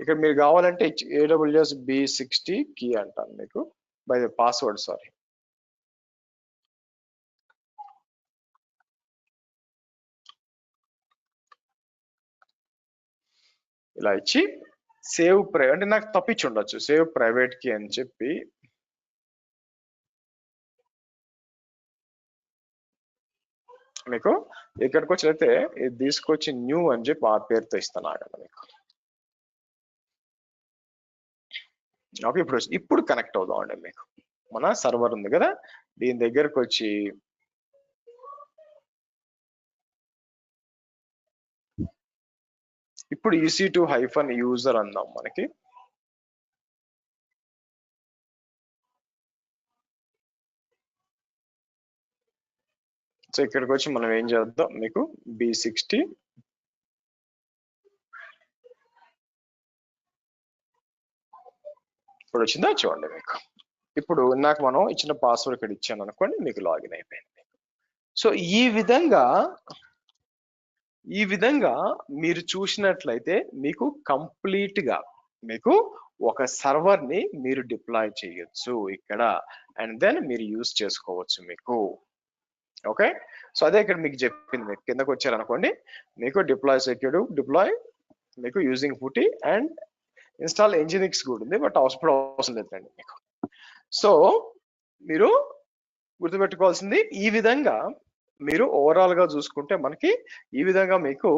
ఇక్కడ మీరు కావాలంటే AWS B60 కీ అంటాను మీకు, బై ద పాస్వర్డ్ సారీ. ఇలా ఇచ్చి సేవ్ అంటే నాకు తప్పించి ఉండొచ్చు, సేవ్ ప్రైవేట్ కీ అని చెప్పి మీకు ఇక్కడికి వచ్చి అయితే ఇది తీసుకొచ్చి న్యూ అని చెప్పి ఆ పేరుతో ఇస్తాను, ఆగండి మీకు. ఓకే, ఇప్పుడు కనెక్ట్ అవుదాం అండి. మీకు మన సర్వర్ ఉంది కదా, దీని దగ్గరకు వచ్చి ఇప్పుడు EC2-user అందాం మనకి. సో ఇక్కడికి వచ్చి మనం ఏం చేద్దాం, మీకు B60 ఇప్పుడు వచ్చిందా చూడండి మీకు. ఇప్పుడు నాకు మనం ఇచ్చిన పాస్వర్డ్ ఇక్కడ ఇచ్చాను అనుకోండి, మీకు లాగిన్ అయిపోయింది. సో ఈ విధంగా మీరు చూసినట్లయితే మీకు కంప్లీట్ గా మీకు ఒక సర్వర్ ని మీరు డిప్లాయ్ చేయొచ్చు ఇక్కడ, అండ్ దెన్ మీరు యూజ్ చేసుకోవచ్చు మీకు. ఓకే, సో అదే ఇక్కడ మీకు చెప్పింది. మీకు కిందకు వచ్చారనుకోండి, మీకు డిప్లాయ్ మీకు యూజింగ్ పుట్టి అండ్ ఇన్స్టాల్ Nginx కూడా ఉంది, బట్ అవసరం లేదండి మీకు. సో మీరు గుర్తుపెట్టుకోవాల్సింది, ఈ విధంగా మీరు ఓవరాల్ గా చూసుకుంటే మనకి ఈ విధంగా మీకు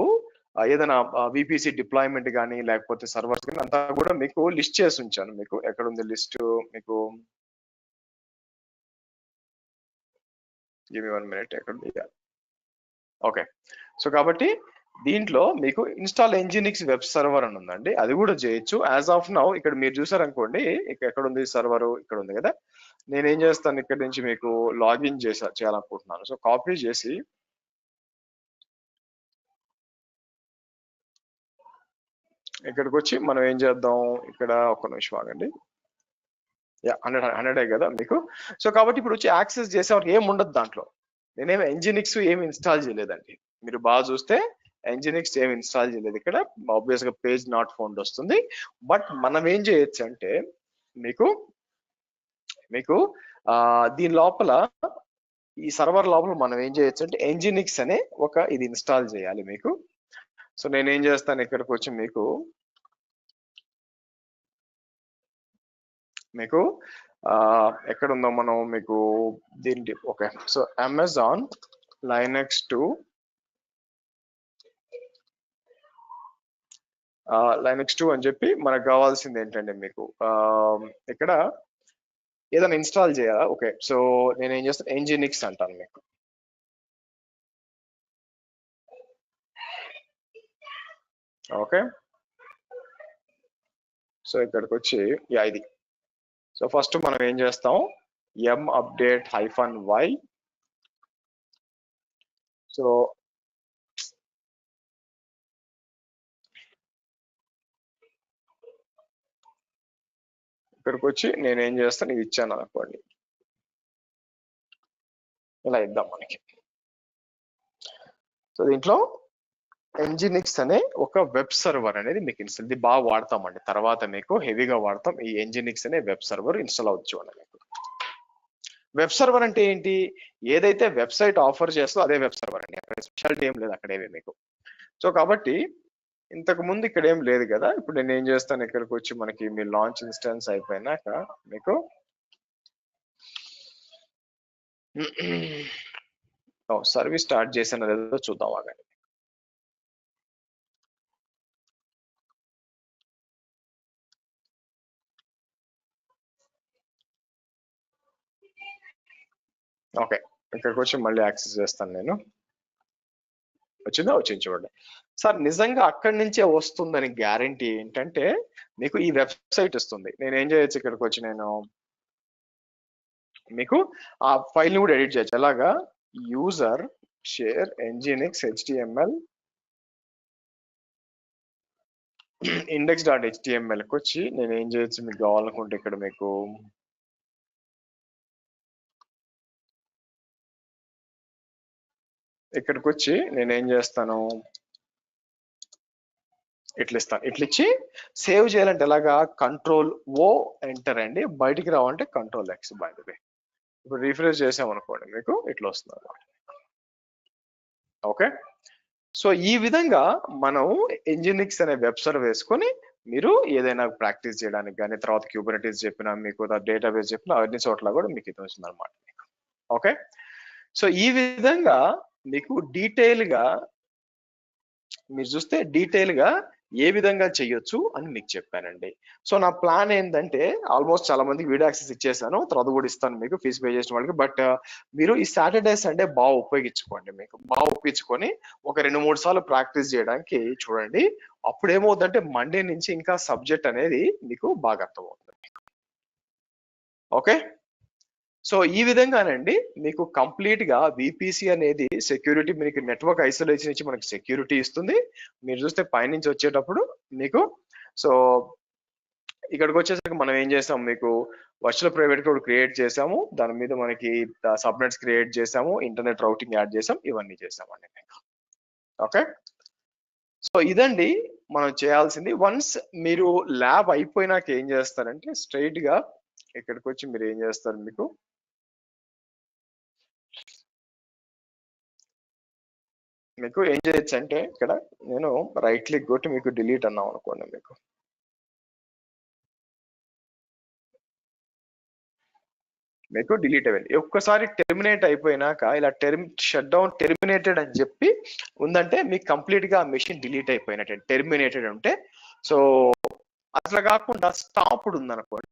ఏదైనా VPC డిప్లాయ్మెంట్ కానీ లేకపోతే సర్వర్స్ కానీ అంతా కూడా మీకు లిస్ట్ చేసి ఉంచాను. మీకు ఎక్కడ ఉంది లిస్ట్, మీకు గివ్ మీ 1 minute. ఎక్కడ ఉంది? ఓకే. సో కాబట్టి దీంట్లో మీకు ఇన్స్టాల్ ఎన్జినిక్స్ వెబ్ సర్వర్ అని ఉందండి, అది కూడా చేయొచ్చు. యాజ్ ఆఫ్ నౌ ఇక్కడ మీరు చూసారనుకోండి, ఇక్కడ ఎక్కడ ఉంది సర్వర్, ఇక్కడ ఉంది కదా. నేనేం చేస్తాను, ఇక్కడ నుంచి మీకు లాగిన్ చేయాలనుకుంటున్నాను. సో కాపీ చేసి ఇక్కడికి వచ్చి మనం ఏం చేద్దాం, ఇక్కడ ఒక నిమిషం ఆగండి. 100 కదా మీకు. సో కాబట్టి ఇప్పుడు వచ్చి యాక్సెస్ చేసేవారికి ఏం ఉండదు దాంట్లో. నేనేమి ఎన్జినిక్స్ ఏమి ఇన్స్టాల్ చేయలేదండి. మీరు బాగా చూస్తే ఎన్జినిక్స్ ఏమి ఇన్స్టాల్ చేయలేదు. ఇక్కడ ఆబ్వియస్ గా పేజ్ నాట్ ఫౌండ్ వస్తుంది. బట్ మనం ఏం చేయొచ్చు అంటే మీకు దీని లోపల, ఈ సర్వర్ లోపల మనం ఏం చేయొచ్చు అంటే ఎన్జినిక్స్ అనే ఒక ఇది ఇన్స్టాల్ చేయాలి మీకు. సో నేనేం చేస్తాను, ఇక్కడికి వచ్చి మీకు ఎక్కడ ఉందో మనం మీకు దీనికి ఓకే. సో అమెజాన్ లైనక్స్ 2 అని చెప్పి మనకు కావాల్సింది ఏంటంటే మీకు ఇక్కడ ఏదైనా ఇన్స్టాల్ చేయాలా. ఓకే, సో నేను ఏం చేస్తాను, ఎన్జినిక్స్ అంటాను మీకు. ఓకే, సో ఇక్కడికి వచ్చి ఇది. సో ఫస్ట్ మనం ఏం చేస్తాం, m update -y. సో ఇక్కడికి వచ్చి నేను ఏం చేస్తాను, ఇది ఇచ్చాను అనుకోండి, ఇలా ఇద్దాం మనకి. సో దీంట్లో ఎన్జినిక్స్ అనే ఒక వెబ్ సర్వర్ అనేది మీకు ఇన్స్టాల్, ఇది బాగా వాడతామండి, తర్వాత మీకు హెవీగా వాడతాం. ఈ ఎన్జినిక్స్ అనే వెబ్ సర్వర్ ఇన్స్టాల్ అవచ్చు అని. వెబ్ సర్వర్ అంటే ఏంటి, ఏదైతే వెబ్సైట్ ఆఫర్ చేస్తో అదే వెబ్ సర్వర్ అండి. అక్కడ స్పెషాలిటీ ఏం లేదు అక్కడేవి మీకు. సో కాబట్టి ఇంతకు ముందు ఇక్కడ ఏం లేదు కదా. ఇప్పుడు నేను ఏం చేస్తాను, ఇక్కడికి వచ్చి మనకి మీ లాంచ్ ఇన్స్టెన్స్ అయిపోయినాక మీకు సర్వీస్ స్టార్ట్ చేసిన లేదో చూద్దాం ఆగండి. ఓకే, ఇక్కడికి వచ్చి మళ్ళీ యాక్సెస్ చేస్తాను నేను. వచ్చిందా? వచ్చింది చూడండి సార్. నిజంగా అక్కడి నుంచే వస్తుందని గ్యారంటీ ఏంటంటే మీకు ఈ వెబ్సైట్ వస్తుంది. నేను ఏం చేయొచ్చు, ఇక్కడికి వచ్చి నేను మీకు ఆ ఫైల్ ని కూడా ఎడిట్ చేయొచ్చు. ఎలాగా, యూజర్ షేర్ ఎన్జినిక్స్ HTML index.html కి వచ్చి నేను ఏం చేయొచ్చు, మీకు కావాలనుకుంటే ఇక్కడ మీకు ఇక్కడికి వచ్చి నేను ఏం చేస్తాను, ఇట్లా ఇస్తాను. ఇట్లా ఇచ్చి సేవ్ చేయాలంటే ఎలాగా, Ctrl+O ఎంటర్ అండి. బయటికి రావాలంటే Ctrl+X. బై ద వే ఇప్పుడు రిఫ్రెష్ చేసామనుకోండి మీకు ఇట్లా వస్తుంది అన్నమాట. ఓకే, సో ఈ విధంగా మనం ఎన్జినిక్స్ అనే వెబ్ సర్వర్ వేసుకొని మీరు ఏదైనా ప్రాక్టీస్ చేయడానికి కానీ, తర్వాత క్యూబర్నెటీస్ చెప్పినా, మీకు డేటాబేస్ చెప్పినా, అన్ని చోట్ల కూడా మీకు ఇది వస్తుంది అనమాట. ఓకే, సో ఈ విధంగా మీకు డీటెయిల్ గా మీరు చూస్తే డీటెయిల్ గా ఏ విధంగా చేయొచ్చు అని మీకు చెప్పానండి. సో నా ప్లాన్ ఏంటంటే ఆల్మోస్ట్ చాలా మందికి వీడియో యాక్సెస్ ఇచ్చేసాను, తర్వాత కూడా ఇస్తాను మీకు ఫీజు పే చేసిన వాళ్ళకి. బట్ మీరు ఈ సాటర్డే సండే బాగా ఉపయోగించుకోండి. మీకు బాగా ఉపయోగించుకొని ఒక 2-3 సార్లు ప్రాక్టీస్ చేయడానికి చూడండి. అప్పుడు ఏమవుతుందంటే మండే నుంచి ఇంకా సబ్జెక్ట్ అనేది మీకు బాగా అర్థమవుతుంది. ఓకే, సో ఈ విధంగానండి మీకు కంప్లీట్ గా VPC అనేది సెక్యూరిటీ, మీకు నెట్వర్క్ ఐసోలేషన్ ఇచ్చి మనకి సెక్యూరిటీ ఇస్తుంది. మీరు చూస్తే పైనుంచి వచ్చేటప్పుడు మీకు, సో ఇక్కడికి వచ్చేసరికి మనం ఏం చేసాం, మీకు వర్చువల్ ప్రైవేట్ క్లౌడ్ క్రియేట్ చేసాము, దాని మీద మనకి సబ్నెట్స్ క్రియేట్ చేసాము, ఇంటర్నెట్ రౌటింగ్ యాడ్ చేసాం, ఇవన్నీ చేసామండి. ఓకే, సో ఇదండి మనం చేయాల్సింది. వన్స్ మీరు ల్యాబ్ అయిపోయినాక ఏం చేస్తారంటే స్ట్రైట్ గా ఇక్కడికి వచ్చి మీరు ఏం చేస్తారు, మీకు ఏం చేయొచ్చు అంటే ఇక్కడ నేను రైట్ క్లిక్ కొట్టి మీకు డిలీట్ అన్నాం అనుకోండి, మీకు డిలీట్ అయ్యింది. ఒక్కసారి టెర్మినేట్ అయిపోయినాక ఇలా షట్ డౌన్ టెర్మినేటెడ్ అని చెప్పి ఉందంటే మీకు కంప్లీట్ గా మెషిన్ డిలీట్ అయిపోయినట్టు. టెర్మినేటెడ్ ఉంటే, సో అట్లా కాకుండా స్టాప్డ్ ఉందనుకోండి,